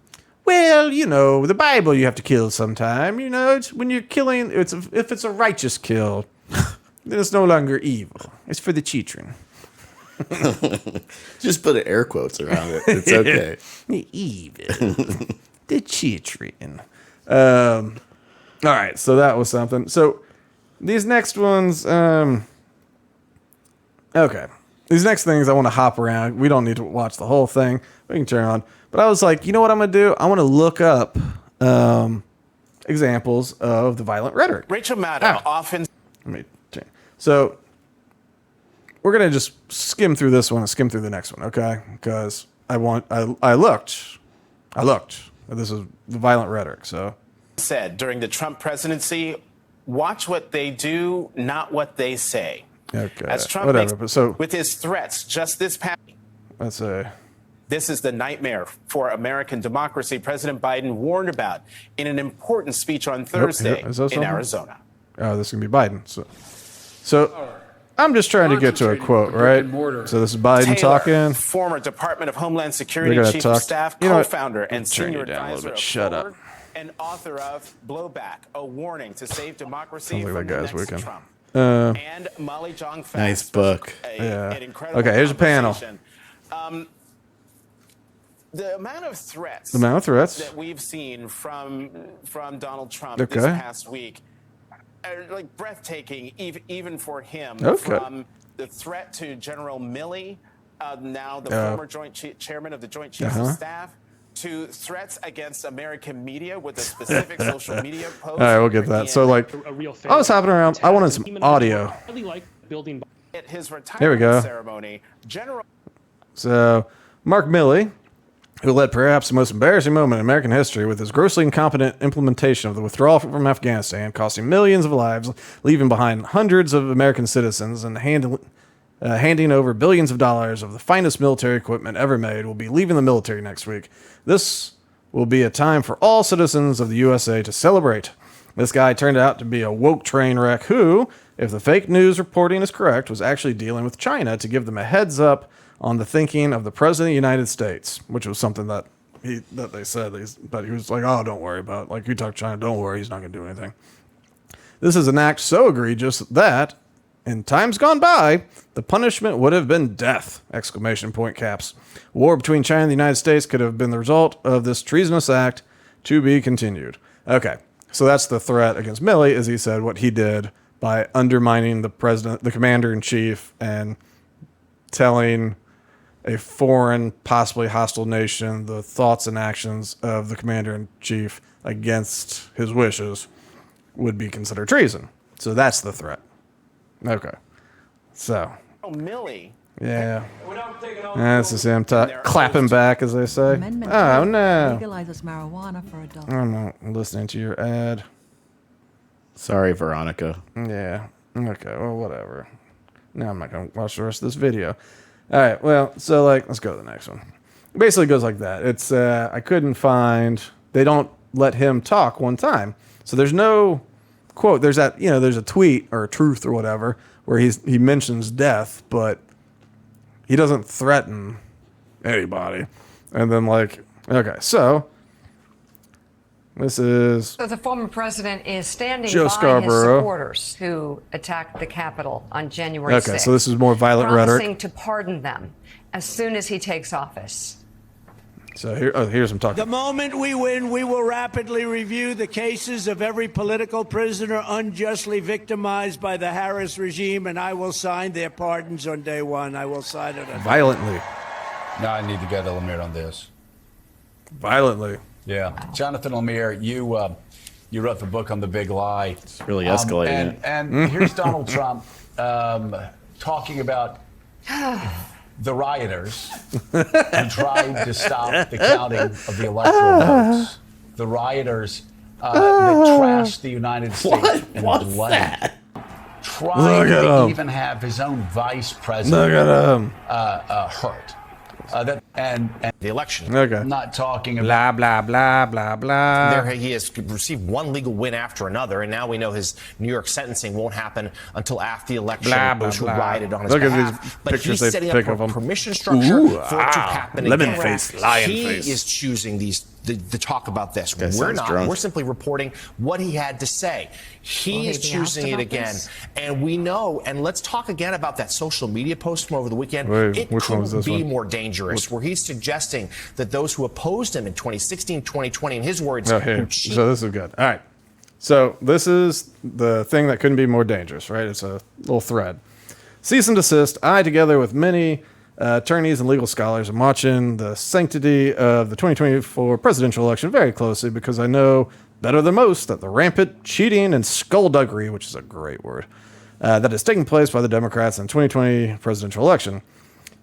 Well, the Bible you have to kill sometime. It's when you're killing, if it's a righteous kill, then it's no longer evil. It's for the children. Just put air quotes around it. It's okay. Evil. The children. All right, so that was something. So these next ones, okay. These next things I want to hop around. We don't need to watch the whole thing. We can turn on. But I was like, you know what I'm going to do? I want to look up examples of the violent rhetoric. Rachel Maddow often... So we're going to just skim through this one and skim through the next one, okay? Because I looked. This is the violent rhetoric, so... said during the Trump presidency, watch what they do, not what they say. Okay, as Trump whatever. makes, so with his threats just this past... Let's say... This is the nightmare for American democracy President Biden warned about in an important speech on Thursday in Arizona. Oh, this is going to be Biden. So I'm just trying to get to a quote, right? So this is Biden Taylor, talking. Former Department of Homeland Security Chief of Staff, co-founder and senior advisor of Forward, and author of Blowback, a warning to save democracy from the next Trump. And Molly Jong-Fast. Nice book. Okay, here's a panel. The amount of threats that we've seen from Donald Trump this past week are like breathtaking, even for him. From the threat to General Milley, now the former chairman of the Joint Chiefs of Staff, to threats against American media with a specific social media post. All right, we'll get that. So, like, I was hopping around. I wanted some audio. At his retirement ceremony, So, Mark Milley, who led perhaps the most embarrassing moment in American history with his grossly incompetent implementation of the withdrawal from Afghanistan, costing millions of lives, leaving behind hundreds of American citizens, and handing over billions of dollars of the finest military equipment ever made, will be leaving the military next week. This will be a time for all citizens of the USA to celebrate. This guy turned out to be a woke train wreck who, if the fake news reporting is correct, was actually dealing with China to give them a heads up on the thinking of the President of the United States, which was something that they said. But he was like, oh, don't worry about it. Like, you talk China, don't worry, he's not going to do anything. This is an act so egregious that, in times gone by, the punishment would have been death! Exclamation point caps. War between China and the United States could have been the result of this treasonous act to be continued. Okay, so that's the threat against Milley, as he said what he did by undermining the president, the commander-in-chief, and telling a foreign, possibly hostile nation the thoughts and actions of the commander-in-chief against his wishes would be considered treason. So that's the threat. Okay. So. Milley. Yeah. That's just him clapping back, as they say. Amendment Oh, no. legalizes marijuana for adults. I'm not listening to your ad. Sorry, Veronica. Yeah. Okay, well, whatever. Now I'm not going to watch the rest of this video. All right, well, so, like, let's go to the next one. It basically goes like that. It's, I couldn't find, they don't let him talk one time. So there's no quote. There's that, there's a tweet or a truth or whatever where he mentions death, but he doesn't threaten anybody. And then, like, okay, so This is So the former president is standing Joe by Scarborough. his supporters who attacked the Capitol on January 6th. Okay, so this is more violent promising rhetoric. to pardon them as soon as he takes office. So here's him talking. The moment we win, we will rapidly review the cases of every political prisoner unjustly victimized by the Harris regime, and I will sign their pardons on day one. I will sign it. Violently. Now I need to get to Lemire on this. Violently. Yeah. Jonathan Lemire, you wrote the book on the big lie. It's really escalating. And here's Donald Trump talking about the rioters who tried to stop the counting of the electoral votes. The rioters that trashed the United States in blood. Trying to even have his own vice president hurt. And the election. Okay. Not talking about Blah, blah, blah, blah, blah. There, he has received one legal win after another, and now we know his New York sentencing won't happen until after the election. Blah, blah, those who blah. rioted on his Look at behalf. these But pictures he's they setting pick up of a him. permission structure Ooh, for it to happen lemon again. face, lion he face. is choosing the talk about this. Guy We're sounds not. drunk. We're simply reporting what he had to say. He Will is he be choosing asked it about again. this? And we know, and let's talk again about that social media post from over the weekend. Wait, it which one was couldn't this be one? more dangerous, where he's suggesting that those who opposed him in 2016, 2020, in his words, Oh, here. who cheated. So this is good. All right. So this is the thing that couldn't be more dangerous, right? It's a little thread. Cease and desist. I, together with many attorneys and legal scholars, am watching the sanctity of the 2024 presidential election very closely because I know better than most that the rampant cheating and skullduggery, which is a great word, that is taking place by the Democrats in the 2020 presidential election,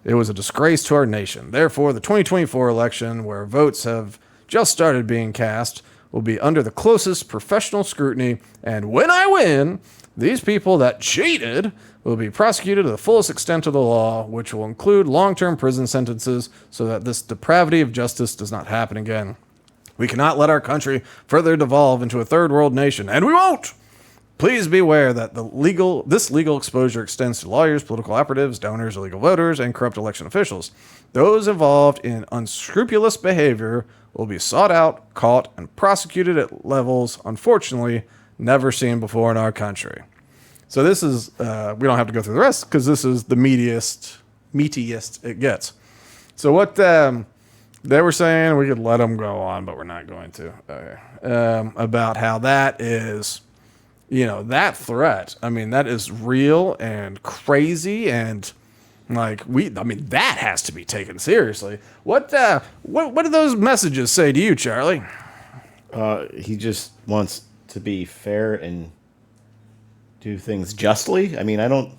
it was a disgrace to our nation. Therefore, the 2024 election, where votes have just started being cast, will be under the closest professional scrutiny, and when I win, these people that cheated will be prosecuted to the fullest extent of the law, which will include long-term prison sentences so that this depravity of justice does not happen again. We cannot let our country further devolve into a third world nation, and we won't! Please be aware that this legal exposure extends to lawyers, political operatives, donors, illegal voters, and corrupt election officials. Those involved in unscrupulous behavior will be sought out, caught, and prosecuted at levels, unfortunately, never seen before in our country. So this is, we don't have to go through the rest because this is the meatiest it gets. So what they were saying, we could let them go on, but we're not going to. Okay. About how that is... that threat, I mean, that is real and crazy and that has to be taken seriously. What do those messages say to you, Charlie? He just wants to be fair and do things justly. I mean, I don't...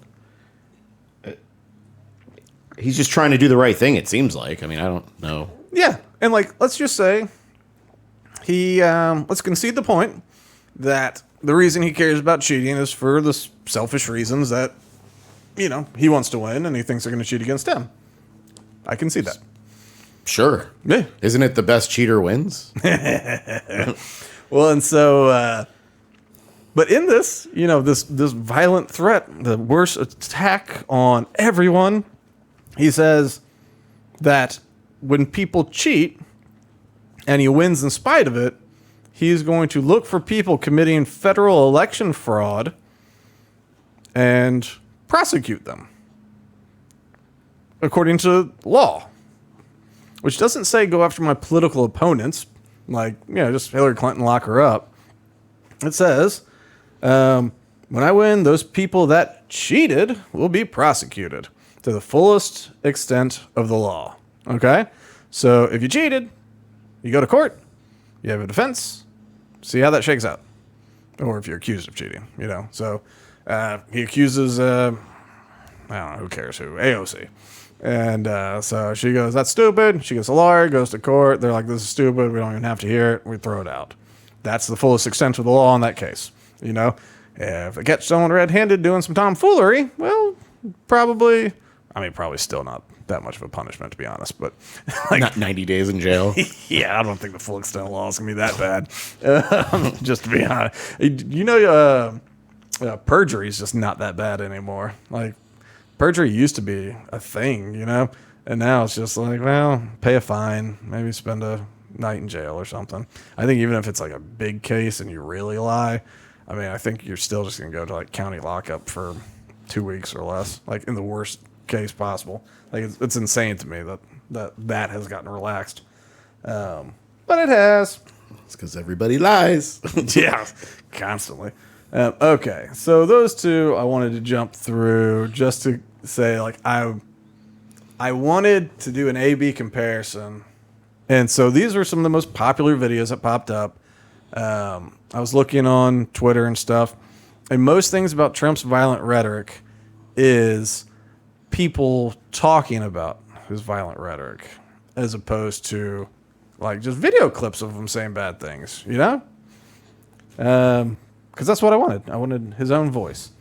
he's just trying to do the right thing, it seems like. I mean, I don't know. Yeah, and let's just say let's concede the point that the reason he cares about cheating is for the selfish reasons that, he wants to win and he thinks they're going to cheat against him. I can see that. Sure. Yeah. Isn't it the best cheater wins? Well, and so, but in this, this violent threat, the worst attack on everyone, he says that when people cheat and he wins in spite of it, he's going to look for people committing federal election fraud and prosecute them according to law, which doesn't say go after my political opponents, just Hillary Clinton, lock her up. It says, when I win, those people that cheated will be prosecuted to the fullest extent of the law. Okay? So if you cheated, you go to court, you have a defense, see how that shakes out. Or if you're accused of cheating, So he accuses, I don't know, who cares who, AOC. And so she goes, that's stupid. She gets a lawyer, goes to court. They're like, this is stupid. We don't even have to hear it. We throw it out. That's the fullest extent of the law in that case. If they catch someone red-handed doing some tomfoolery, well, probably still not that much of a punishment, to be honest. But Not 90 days in jail. yeah, I don't think the full extent of the law is going to be that bad. Just to be honest. Perjury is just not that bad anymore. Perjury used to be a thing, and now it's just pay a fine, maybe spend a night in jail or something. I think even if it's like a big case and you really lie, I mean, I think you're still just going to go to like county lockup for 2 weeks or less, like in the worst case possible. Like it's insane to me that has gotten relaxed. But it has. It's because everybody lies. Yeah, constantly. Okay, so those two I wanted to jump through just to say, like, I wanted to do an A/B comparison, and so these are some of the most popular videos that popped up. I was looking on Twitter and stuff, and most things about Trump's violent rhetoric is people talking about his violent rhetoric, as opposed to like just video clips of him saying bad things, you know? Because that's what I wanted. I wanted his own voice.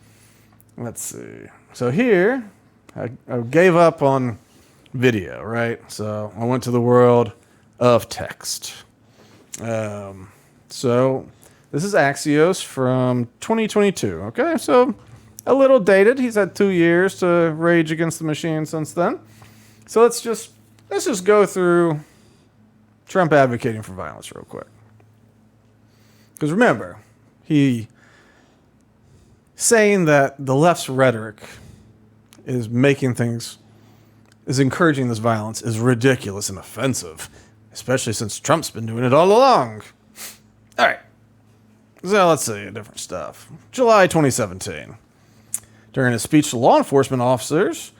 Let's see. So here, I gave up on video, right? So I went to the world of text. So this is Axios from 2022. Okay, so a little dated. He's had 2 years to rage against the machine since then. So let's just go through Trump advocating for violence real quick. Because remember, he saying that the left's rhetoric is encouraging this violence is ridiculous and offensive, especially since Trump's been doing it all along. All right. So let's see different stuff. July 2017. During a speech to law enforcement officers,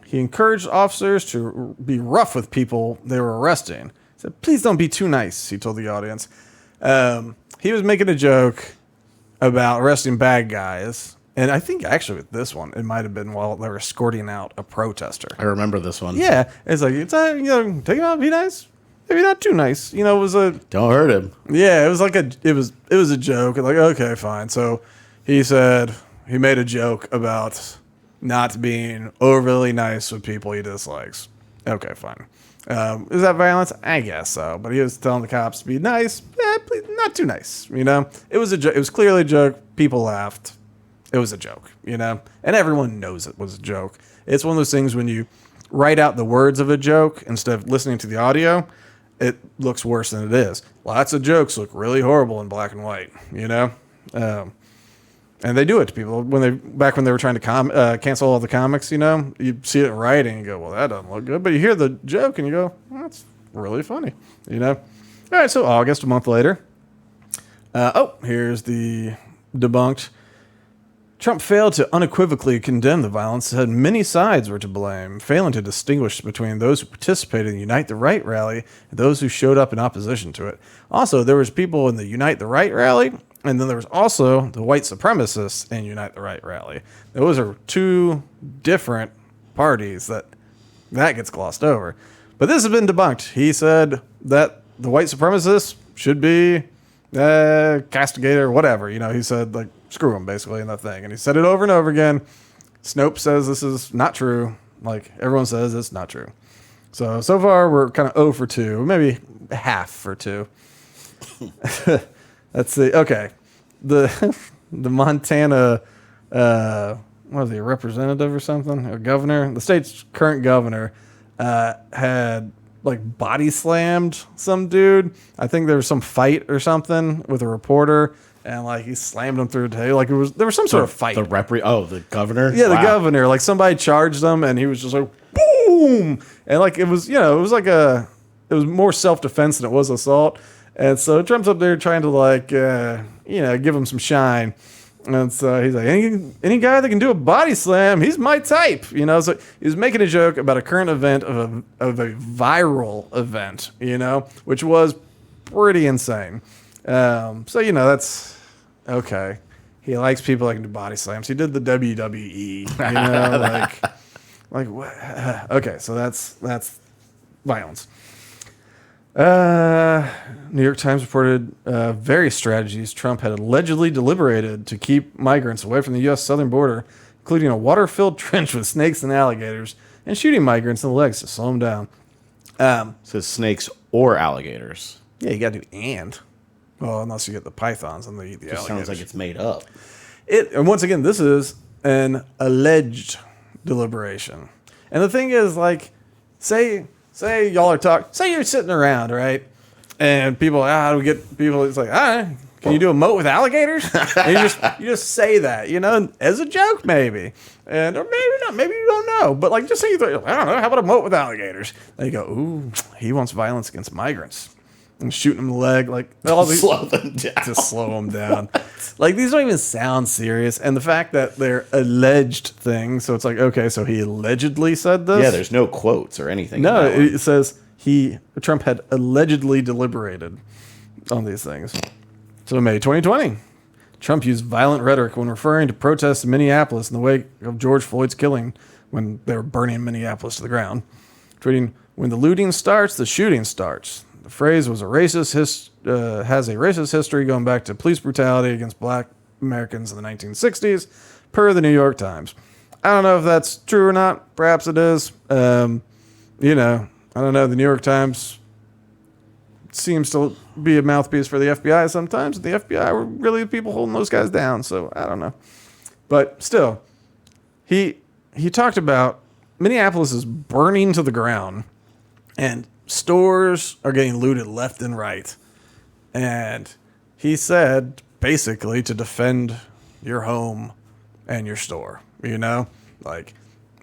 he encouraged officers to be rough with people they were arresting. He said, "Please don't be too nice," he told the audience. He was making a joke about arresting bad guys. And I think actually with this one, it might have been while they were escorting out a protester. I remember this one. Yeah. It's like, take him out, be nice. Maybe not too nice. It was Don't hurt him. Yeah, it was like it was a joke. Like, okay, fine. So he said he made a joke about not being overly nice with people he dislikes. Okay, fine. Is that violence? I guess so. But he was telling the cops to be nice. Please, not too nice. It was a joke. It was clearly a joke. People laughed. It was a joke. And everyone knows it was a joke. It's one of those things when you write out the words of a joke instead of listening to the audio, it looks worse than it is. Lots of jokes look really horrible in black and white. And they do it to people back when they were trying to cancel all the comics. You see it in writing and you go, well, that doesn't look good. But you hear the joke and you go, well, that's really funny. All right, so August, a month later. Here's the debunked. Trump failed to unequivocally condemn the violence, said many sides were to blame, failing to distinguish between those who participated in the Unite the Right rally and those who showed up in opposition to it. Also, there was people in the Unite the Right rally, and then there was also the white supremacists in Unite the Right rally. Those are two different parties that gets glossed over. But this has been debunked. He said that the white supremacists should be castigated or whatever. He said, like, screw them, basically, in that thing. And he said it over and over again. Snopes says this is not true. Like, everyone says it's not true. So far, we're kind of 0 for 2. Maybe half for 2. Let's see. Okay. The Montana, what is he, a representative or something? A governor? The state's current governor had, like, body slammed some dude. I think there was some fight or something with a reporter. And like he slammed him through the table, like there was some sort of fight. The governor. Yeah, the governor. Like somebody charged him, and he was just like boom, and like it was more self defense than it was assault. And so Trump's up there trying to like give him some shine. And so he's like, any guy that can do a body slam, he's my type. So he was making a joke about a current event of a viral event, which was pretty insane. That's okay. He likes people that can do body slams. He did the WWE, like what? Okay, so that's violence. New York Times reported various strategies Trump had allegedly deliberated to keep migrants away from the U.S. southern border, including a water-filled trench with snakes and alligators, and shooting migrants in the legs to slow them down. Says snakes or alligators. Yeah, you got to do and. Well, unless you get the pythons and they eat the alligators. Sounds like it's made up. And once again, this is an alleged deliberation. And the thing is, like, say say y'all are talking. Say you're sitting around, right? And people, how do we get people? It's like, all right, can you do a moat with alligators? And you just say that, as a joke, maybe, or maybe not. Maybe you don't know, but like just say, I don't know. How about a moat with alligators? Then you go, ooh, he wants violence against migrants. And shooting them in the leg, like all these, slow them down. to slow them down. Like these don't even sound serious, and the fact that they're alleged things, so it's like, okay, so he allegedly said this. Yeah, there's no quotes or anything. No, it says Trump had allegedly deliberated on these things. So May 2020, Trump used violent rhetoric when referring to protests in Minneapolis in the wake of George Floyd's killing, when they were burning Minneapolis to the ground, tweeting, "When the looting starts, the shooting starts." The phrase was has a racist history going back to police brutality against black Americans in the 1960s, per the New York Times. I don't know if that's true or not. Perhaps it is. I don't know. The New York Times seems to be a mouthpiece for the FBI sometimes. The FBI were really the people holding those guys down, so I don't know. But still, he talked about Minneapolis is burning to the ground, and stores are getting looted left and right. And he said, basically, to defend your home and your store. Like,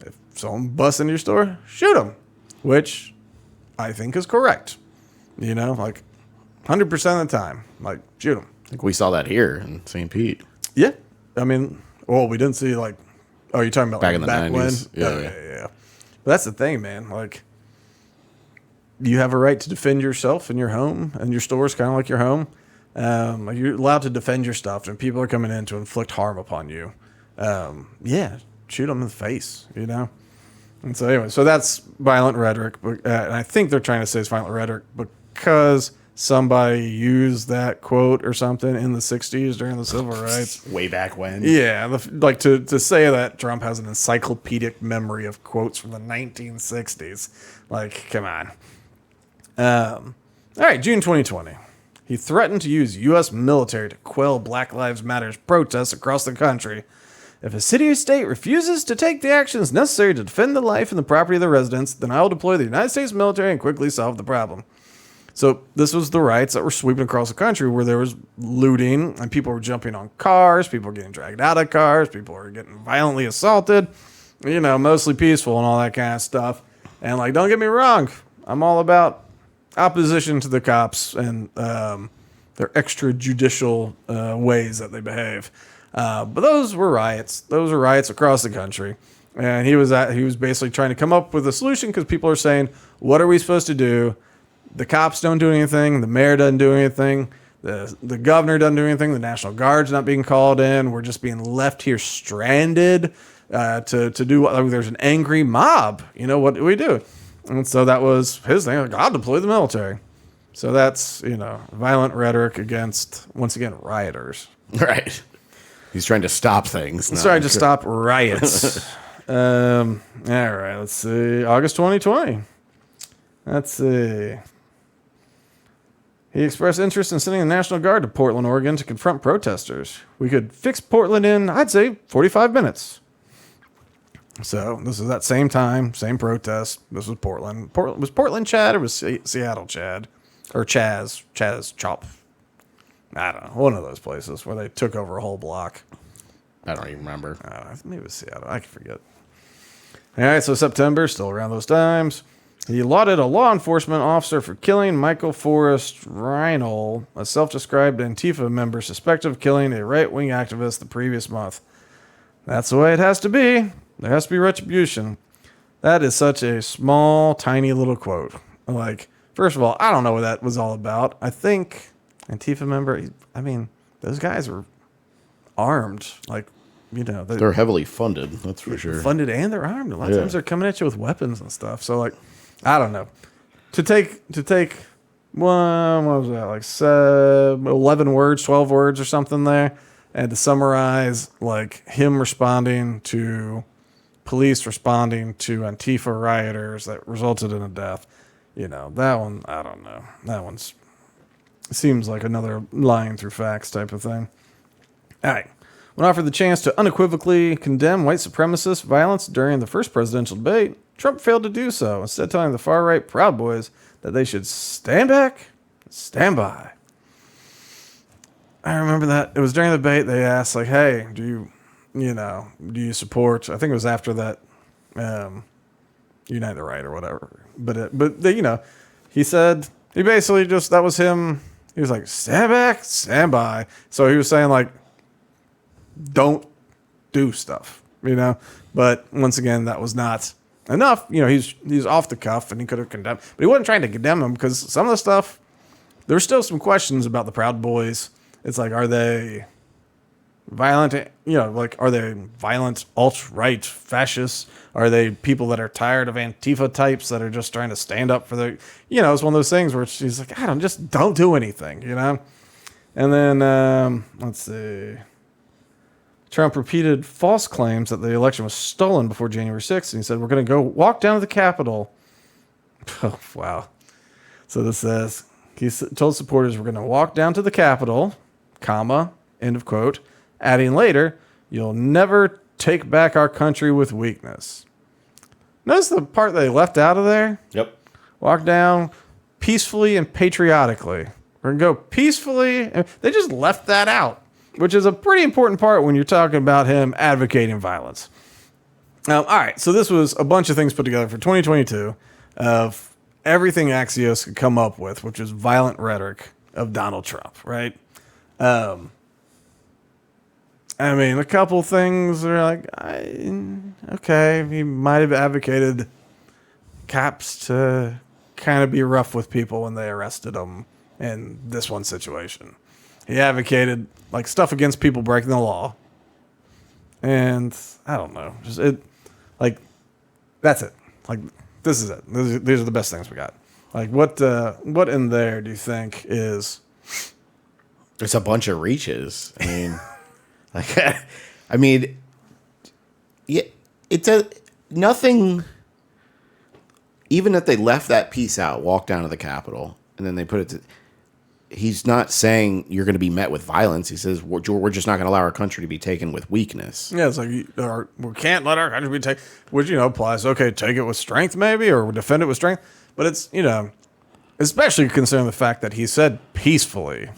if someone busts in your store, shoot them, which I think is correct. Like 100% of the time, like, shoot them. I think we saw that here in St. Pete. Yeah. I mean, well, we didn't see, like, oh, you're talking about back like in the back 90s. when? Yeah. But that's the thing, man. Like, you have a right to defend yourself and your home, and your store is kind of like your home. You're allowed to defend your stuff, and people are coming in to inflict harm upon you. Shoot them in the face, And so anyway, so that's violent rhetoric. But, and I think they're trying to say it's violent rhetoric because somebody used that quote or something in the 60s during the civil rights. Way back when. Yeah, to say that Trump has an encyclopedic memory of quotes from the 1960s. Like, come on. All right, June 2020. He threatened to use U.S. military to quell Black Lives Matter protests across the country. If a city or state refuses to take the actions necessary to defend the life and the property of the residents, then I will deploy the United States military and quickly solve the problem. So this was the riots that were sweeping across the country where there was looting and people were jumping on cars, people were getting dragged out of cars, people were getting violently assaulted, mostly peaceful and all that kind of stuff. And like, don't get me wrong, I'm all about opposition to the cops and their extrajudicial ways that they behave. But those were riots. Those were riots across the country. And he was basically trying to come up with a solution because people are saying, what are we supposed to do? The cops don't do anything. The mayor doesn't do anything. The governor doesn't do anything. The National Guard's not being called in. We're just being left here stranded to do what? Like, there's an angry mob. What do we do? And so that was his thing. Like, I'll deploy the military. So that's, violent rhetoric against, once again, rioters. Right. He's trying to stop things. He's trying to stop riots. All right, let's see. August 2020. Let's see. He expressed interest in sending the National Guard to Portland, Oregon to confront protesters. We could fix Portland in, I'd say, 45 minutes. So this is that same time, same protest. This was Portland. Was Portland Chad or was Seattle Chad? Or Chaz Chop? I don't know. One of those places where they took over a whole block. I don't even remember. Maybe it was Seattle. I can forget. All right, so September, still around those times. He lauded a law enforcement officer for killing Michael Forrest Reinhold, a self-described Antifa member suspected of killing a right-wing activist the previous month. That's the way it has to be. There has to be retribution. That is such a small, tiny little quote. Like, first of all, I don't know what that was all about. I think Antifa member, those guys were armed. Like, they're heavily funded, that's for sure. Funded and they're armed. A lot of times they're coming at you with weapons and stuff. So, like, I don't know. To take what was that, like 11 words, 12 words or something there, and to summarize, like, him responding to police responding to Antifa rioters that resulted in a death. That one, I don't know. That one's seems like another lying through facts type of thing. All right. When offered the chance to unequivocally condemn white supremacist violence during the first presidential debate, Trump failed to do so, instead telling the far-right Proud Boys that they should stand back, stand by. I remember that. It was during the debate. They asked, like, hey, do you support, I think it was after that, Unite the Right or whatever. But they, he said, he basically just, that was him. He was like, stand back, stand by. So he was saying, like, don't do stuff, But once again, that was not enough. He's off the cuff and he could have condemned, but he wasn't trying to condemn them because some of the stuff, there's still some questions about the Proud Boys. It's like, are they violent, are they violent alt-right fascists? Are they people that are tired of Antifa types that are just trying to stand up for their, it's one of those things where she's like, don't do anything, And then, let's see. Trump repeated false claims that the election was stolen before January 6th. And he said, we're going to go walk down to the Capitol. Oh, wow. So this says, he told supporters, we're going to walk down to the Capitol, comma, end of quote, adding later, you'll never take back our country with weakness. Notice the part they left out of there? Yep. Walk down peacefully and patriotically. We're going to go peacefully. They just left that out, which is a pretty important part when you're talking about him advocating violence. All right, so this was a bunch of things put together for 2022 of everything Axios could come up with, which is violent rhetoric of Donald Trump, right? A couple things are like, okay, he might have advocated cops to kind of be rough with people when they arrested him in this one situation. He advocated like stuff against people breaking the law. And I don't know, that's it. Like, this is it. These are the best things we got. Like, what in there do you think is? It's a bunch of reaches. Yeah, it's nothing. Even if they left that piece out, walk down to the Capitol, and then they put it to, he's not saying you're going to be met with violence. He says, we're just not going to allow our country to be taken with weakness. Yeah, it's like, we can't let our country be taken, which, applies, okay, take it with strength maybe, or defend it with strength. But it's, especially considering the fact that he said peacefully.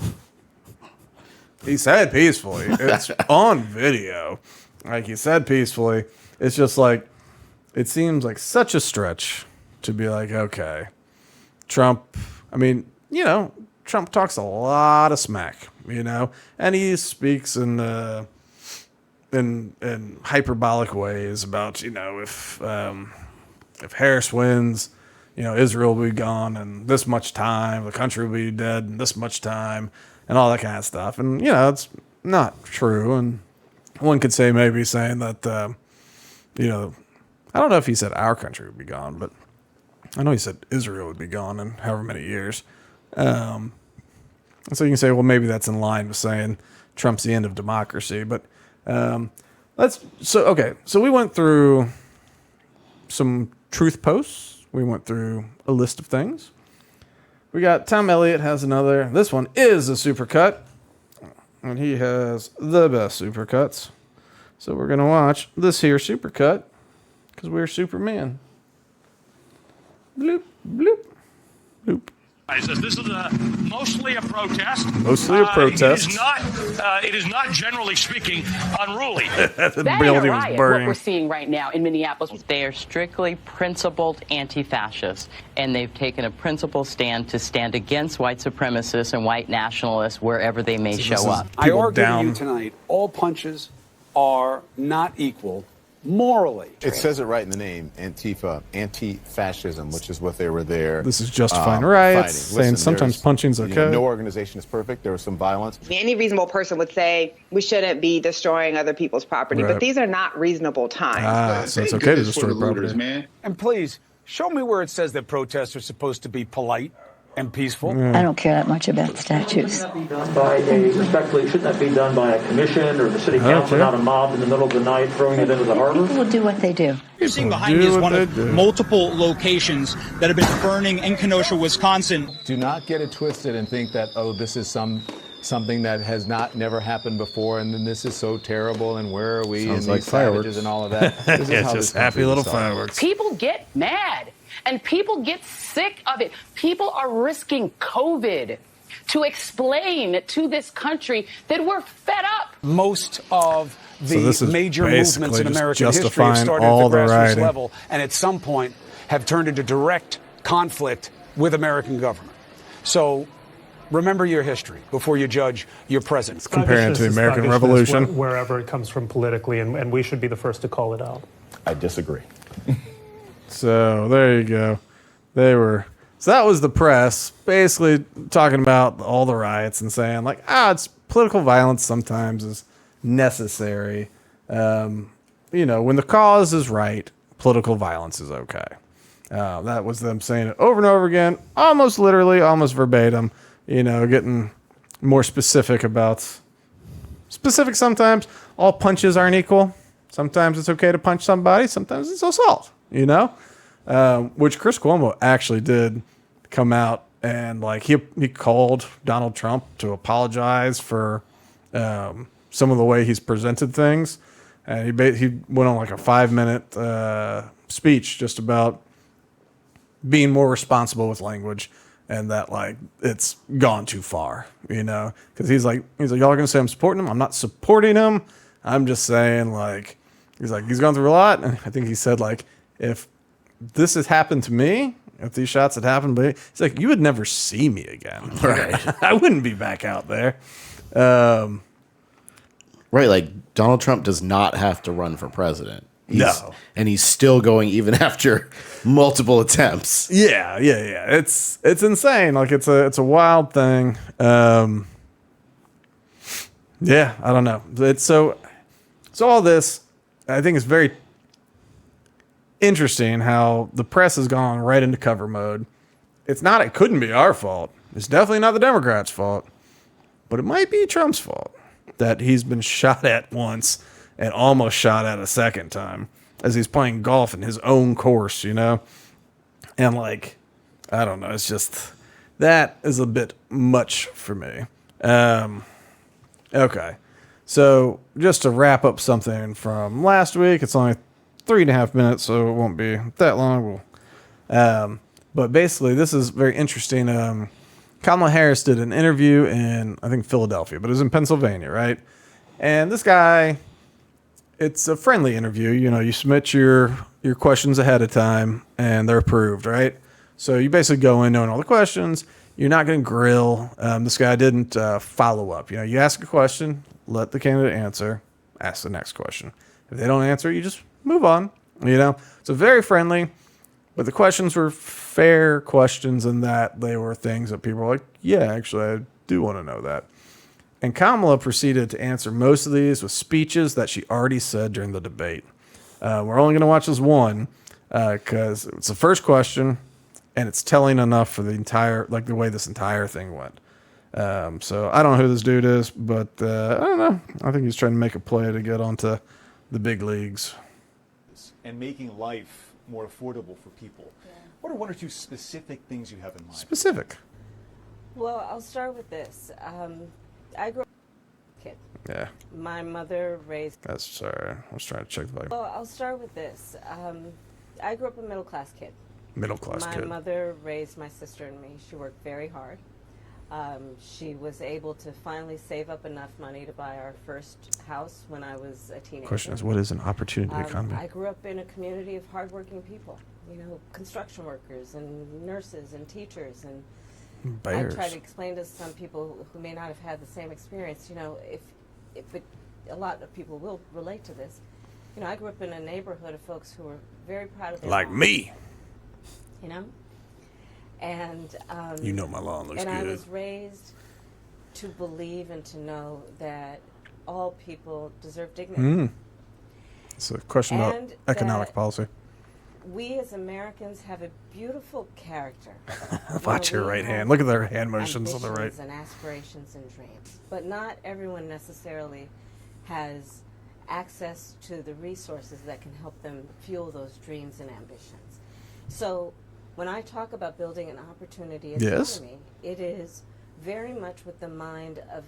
He said peacefully. It's on video. Like, he said peacefully. It's just like, it seems like such a stretch to be like, okay, Trump, Trump talks a lot of smack, and he speaks in hyperbolic ways about, if Harris wins, Israel will be gone in this much time, the country will be dead in this much time, and all that kind of stuff. And, it's not true. And one could say maybe saying that, I don't know if he said our country would be gone, but I know he said Israel would be gone in however many years. And so you can say, well, maybe that's in line with saying Trump's the end of democracy. But so we went through some truth posts. We went through a list of things. We got Tom Elliott has another. This one is a supercut, and he has the best supercuts. So we're going to watch this here supercut because we're Superman. Bloop, bloop, bloop. He says this is mostly a protest. Mostly a protest. It is not generally speaking, unruly. The building was burning. What we're seeing right now in Minneapolis, they are strictly principled anti-fascists, and they've taken a principled stand to stand against white supremacists and white nationalists wherever they may show up. I argue to you tonight, all punches are not equal morally. It says it right in the name, Antifa, anti-fascism, which is what they were there. This is justifying riots, saying sometimes punching's okay. No organization is perfect. There was some violence. Any reasonable person would say we shouldn't be destroying other people's property, but these are not reasonable times. So it's okay to destroy property. Man. And please, show me where it says that protests are supposed to be polite and peaceful. I don't care that much about statues. Respectfully, shouldn't that be done by a commission or the city council, not a mob in the middle of the night throwing it into the harbor? People will do what they do. You're seeing behind me is one of multiple locations that have been burning in Kenosha, Wisconsin. Do not get it twisted and think that, this is some something that has never happened before, and then this is so terrible, and where are we, Sounds and like these savages fireworks. and all of that. This is how just this country happy was little started. fireworks. People get mad and people get sick of it. People are risking COVID to explain to this country that we're fed up. Most of So this the is major basically movements in just American history have justifying started all at the the grassroots rioting. level and at some point have turned into direct conflict with American government. So remember your history before you judge your president. Comparing it to the American Sluggishness Revolution. Wherever it comes from politically, and we should be the first to call it out. I disagree. So there you go. So that was the press basically talking about all the riots and saying like, it's political violence sometimes is necessary. When the cause is right, political violence is okay. That was them saying it over and over again, almost literally, almost verbatim, getting more specific about specific sometimes. All punches aren't equal. Sometimes it's okay to punch somebody. Sometimes it's assault, which Chris Cuomo actually did come out and like he called Donald Trump to apologize for some of the way he's presented things. And he went on like a 5-minute speech just about being more responsible with language and that like it's gone too far, because he's like, y'all are going to say I'm supporting him. I'm not supporting him. I'm just saying he's gone through a lot. And I think he said like, if this had happened to me, if these shots had happened to me, he's like, you would never see me again. Right. I wouldn't be back out there. Right, like Donald Trump does not have to run for president. No. And he's still going even after multiple attempts. Yeah. It's insane. Like it's a wild thing. Yeah, I don't know. It's so all this, I think it's very interesting how the press has gone right into cover mode. It couldn't be our fault. It's definitely not the Democrats' fault, but it might be Trump's fault that he's been shot at once and almost shot at a second time as he's playing golf in his own course, And like, I don't know. It's just, that is a bit much for me. Okay. So just to wrap up something from last week, it's only 3.5 minutes, so it won't be that long. But basically, this is very interesting. Kamala Harris did an interview in, I think, Philadelphia, but it was in Pennsylvania, right? And this guy, it's a friendly interview. You submit your questions ahead of time, and they're approved, right? So you basically go in knowing all the questions. You're not going to grill. This guy didn't follow up. You ask a question, let the candidate answer, ask the next question. If they don't answer, you just move on. So very friendly, but the questions were fair questions in that they were things that people were like, yeah, actually, I do want to know that. And Kamala proceeded to answer most of these with speeches that she already said during the debate. We're only going to watch this one because it's the first question, and it's telling enough for the way this entire thing went. So I don't know who this dude is, but I don't know. I think he's trying to make a play to get onto the big leagues. And making life more affordable for people. Yeah. What are one or two specific things you have in mind? Specific. Well, I'll start with this. I grew up a kid. Yeah. My mother raised... Sorry, I was trying to check the volume. Well, I'll start with this. I grew up a middle-class kid. Middle-class kid. My mother raised my sister and me. She worked very hard. She was able to finally save up enough money to buy our first house when I was a teenager. Question is, what is an opportunity economy? I grew up in a community of hardworking people, construction workers and nurses and teachers. And Bears. I try to explain to some people who may not have had the same experience, a lot of people will relate to this. I grew up in a neighborhood of folks who were very proud of their like lawn. Me. And my lawn looks and good. I was raised to believe and to know that all people deserve dignity. It's a question about economic policy. We as Americans have a beautiful character. Watch your right hand. Look at their hand motions on the right. And aspirations and dreams, but not everyone necessarily has access to the resources that can help them fuel those dreams and ambitions. So when I talk about building an opportunity economy, it is very much with the mind of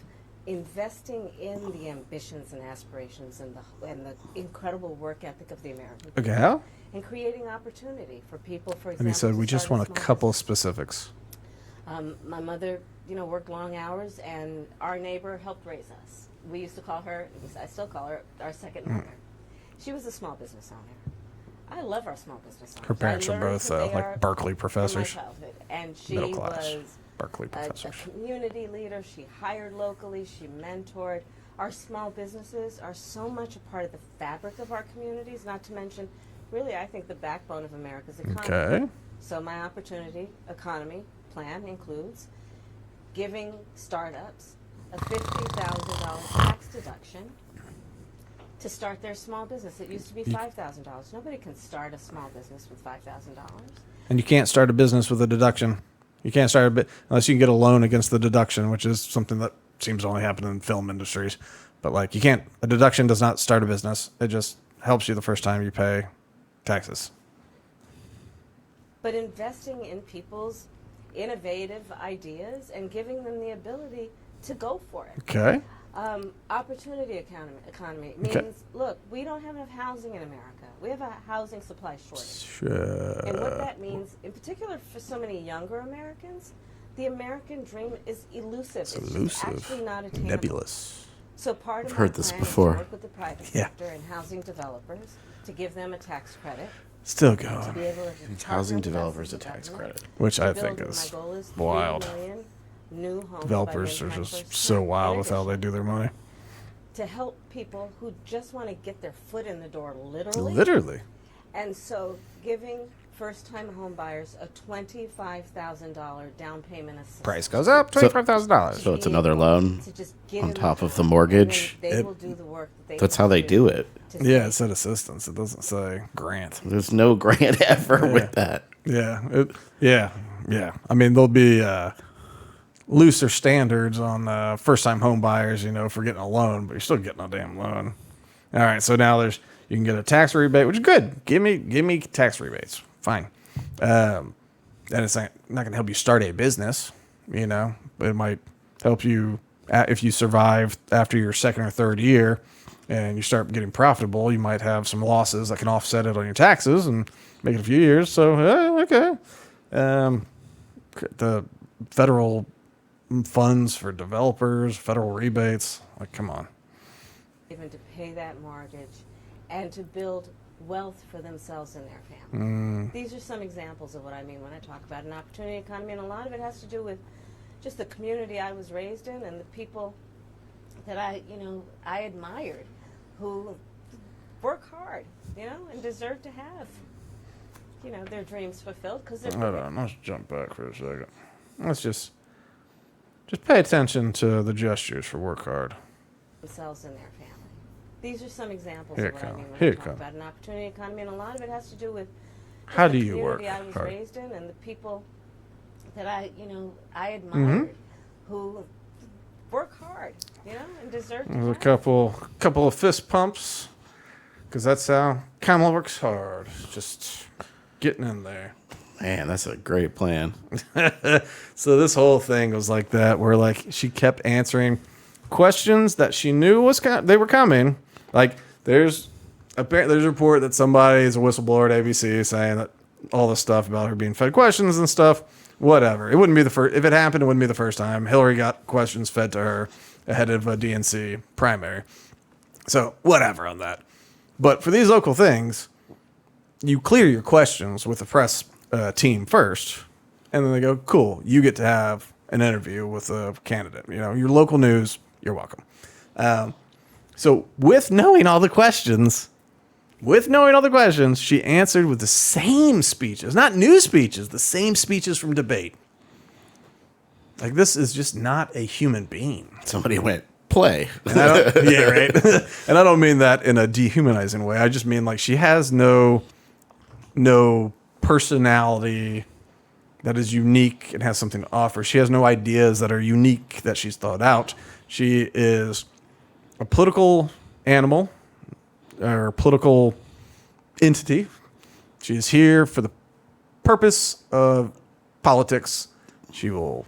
investing in the ambitions and aspirations and the incredible work ethic of the American people. Okay, how? And creating opportunity for people, for example. And he said, we just want a couple business. specifics. My mother, worked long hours, and our neighbor helped raise us. We used to call her, I still call her, our second mother. She was a small business owner. I love our small business owners. Her parents are both like Berkeley professors. And she Middle class was Berkeley professors. a community leader. She hired locally. She mentored. Our small businesses are so much a part of the fabric of our communities, not to mention, really, I think, the backbone of America's economy. Okay. So my opportunity economy plan includes giving startups a $50,000 tax deduction to start their small business. It used to be $5,000. Nobody can start a small business with $5,000. And you can't start a business with a deduction. You can't start a bit unless you can get a loan against the deduction, which is something that seems to only happen in film industries. But like, you can't. A deduction does not start a business. It just helps you the first time you pay taxes. But investing in people's innovative ideas and giving them the ability to go for it. Okay. Opportunity economy means, look, we don't have enough housing in America. We have a housing supply shortage. Sure. And what that means, in particular for so many younger Americans, the American dream is elusive. It's just actually not attainable. Nebulous. So part of I've my heard this plan is before. to work with the private sector and housing developers to give them a tax credit. Still To going. be able to Housing partner developers a with tax government credit. Which to I build, think my is goal is 3 wild. million new homes Developers by are the end of my just first so term. wild In with how they addition, do their money. to help people who just want to get their foot in the door, literally. Literally. And so giving first-time home buyers a $25,000 down payment assistance. Price goes up, $25,000. So it's another loan To just give on them top the of the time, mortgage. and then they will do the work that they That's want how they to do it. to Yeah, save. it said assistance. It doesn't say grant. There's no grant ever with that. Yeah. Yeah. I mean, there'll be looser standards on first-time home buyers, for getting a loan, but you're still getting a damn loan. All right, so now you can get a tax rebate, which is good. Give me tax rebates. Fine. And it's not going to help you start a business, but it might help you if you survive after your second or third year and you start getting profitable. You might have some losses that can offset it on your taxes and make it a few years. So, okay. The federal funds for developers, federal rebates, like, come on. Even to pay that mortgage and to build wealth for themselves and their family. These are some examples of what I mean when I talk about an opportunity economy, and a lot of it has to do with just the community I was raised in and the people that I admired, who work hard, and deserve to have, their dreams fulfilled because they're. Hold on, let's jump back for a second. Let's just pay attention to the gestures for work hard. Themselves and their family. These are some examples Here of what I mean when Here I it talk comes. about an opportunity economy, and a lot of it has to do with How the do you work community I was hard? raised in and the people that I admired, who work hard, and deserve to There's a have. couple of fist pumps, because that's how Kamala works hard. Just getting in there. Man, that's a great plan. So this whole thing was like that, where like she kept answering questions that she knew they were coming. Like there's a report that somebody is a whistleblower at ABC saying that all this stuff about her being fed questions and stuff. Whatever. It wouldn't be the first. If it happened, it wouldn't be the first time. Hillary got questions fed to her ahead of a DNC primary. So whatever on that. But for these local things, you clear your questions with the press team first, and then they go, cool, you get to have an interview with a candidate. Your local news, you're welcome. So with knowing all the questions, she answered with the same speeches, not new speeches, the same speeches from debate. Like, this is just not a human being. Somebody went, play. Yeah, right. And I don't mean that in a dehumanizing way. I just mean like she has no personality that is unique and has something to offer. She has no ideas that are unique that she's thought out. She is a political animal or a political entity. She is here for the purpose of politics. She will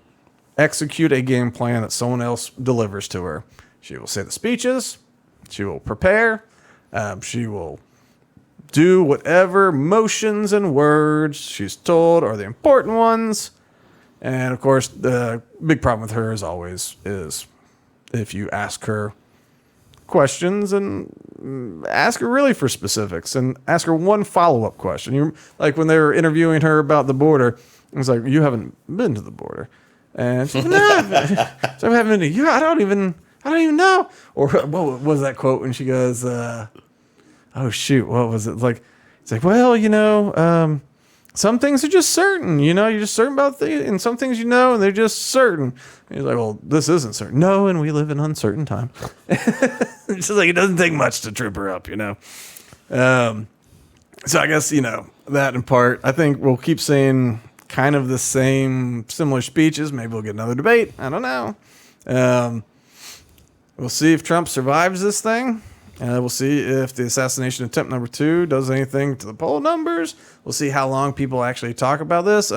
execute a game plan that someone else delivers to her. She will say the speeches. She will prepare. She will do whatever motions and words she's told are the important ones. And of course, the big problem with her, as always, is if you ask her questions and ask her really for specifics and ask her one follow-up question. You like when they were interviewing her about the border, it was like, you haven't been to the border. And she's like, no, so I haven't been to you. I don't even know. Or what was that quote when she goes, oh shoot, what was it? It's like, well, some things are just certain, you're just certain about things, and some things and they're just certain. And he's like, well, this isn't certain. No, and we live in uncertain times. It's just like, it doesn't take much to trip her up, So I guess, that in part, I think we'll keep saying kind of the same, similar speeches. Maybe we'll get another debate. I don't know. We'll see if Trump survives this thing. We'll see if the assassination attempt number 2 does anything to the poll numbers. We'll see how long people actually talk about this.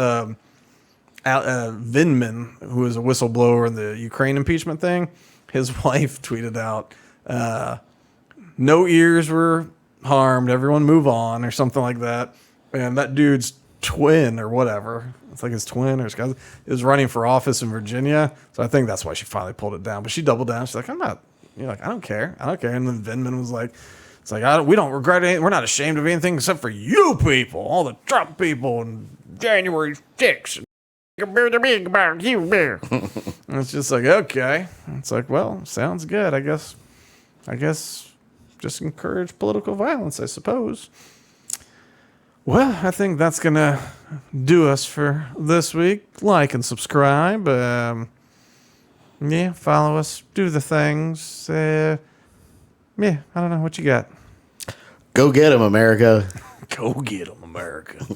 Vindman, who is a whistleblower in the Ukraine impeachment thing, his wife tweeted out, no ears were harmed, everyone move on, or something like that. And that dude's twin or whatever, it's like his twin or his cousin, is running for office in Virginia. So I think that's why she finally pulled it down. But she doubled down. She's like, I don't care. And then Vindman was like, we don't regret anything. We're not ashamed of anything except for you people, all the Trump people, and January 6th. And it's just like, okay. It's like, well, sounds good. I guess just encourage political violence, I suppose. Well, I think that's going to do us for this week. Like and subscribe. Follow us. Do the things. I don't know what you got. Go get 'em, America. Go get 'em, America.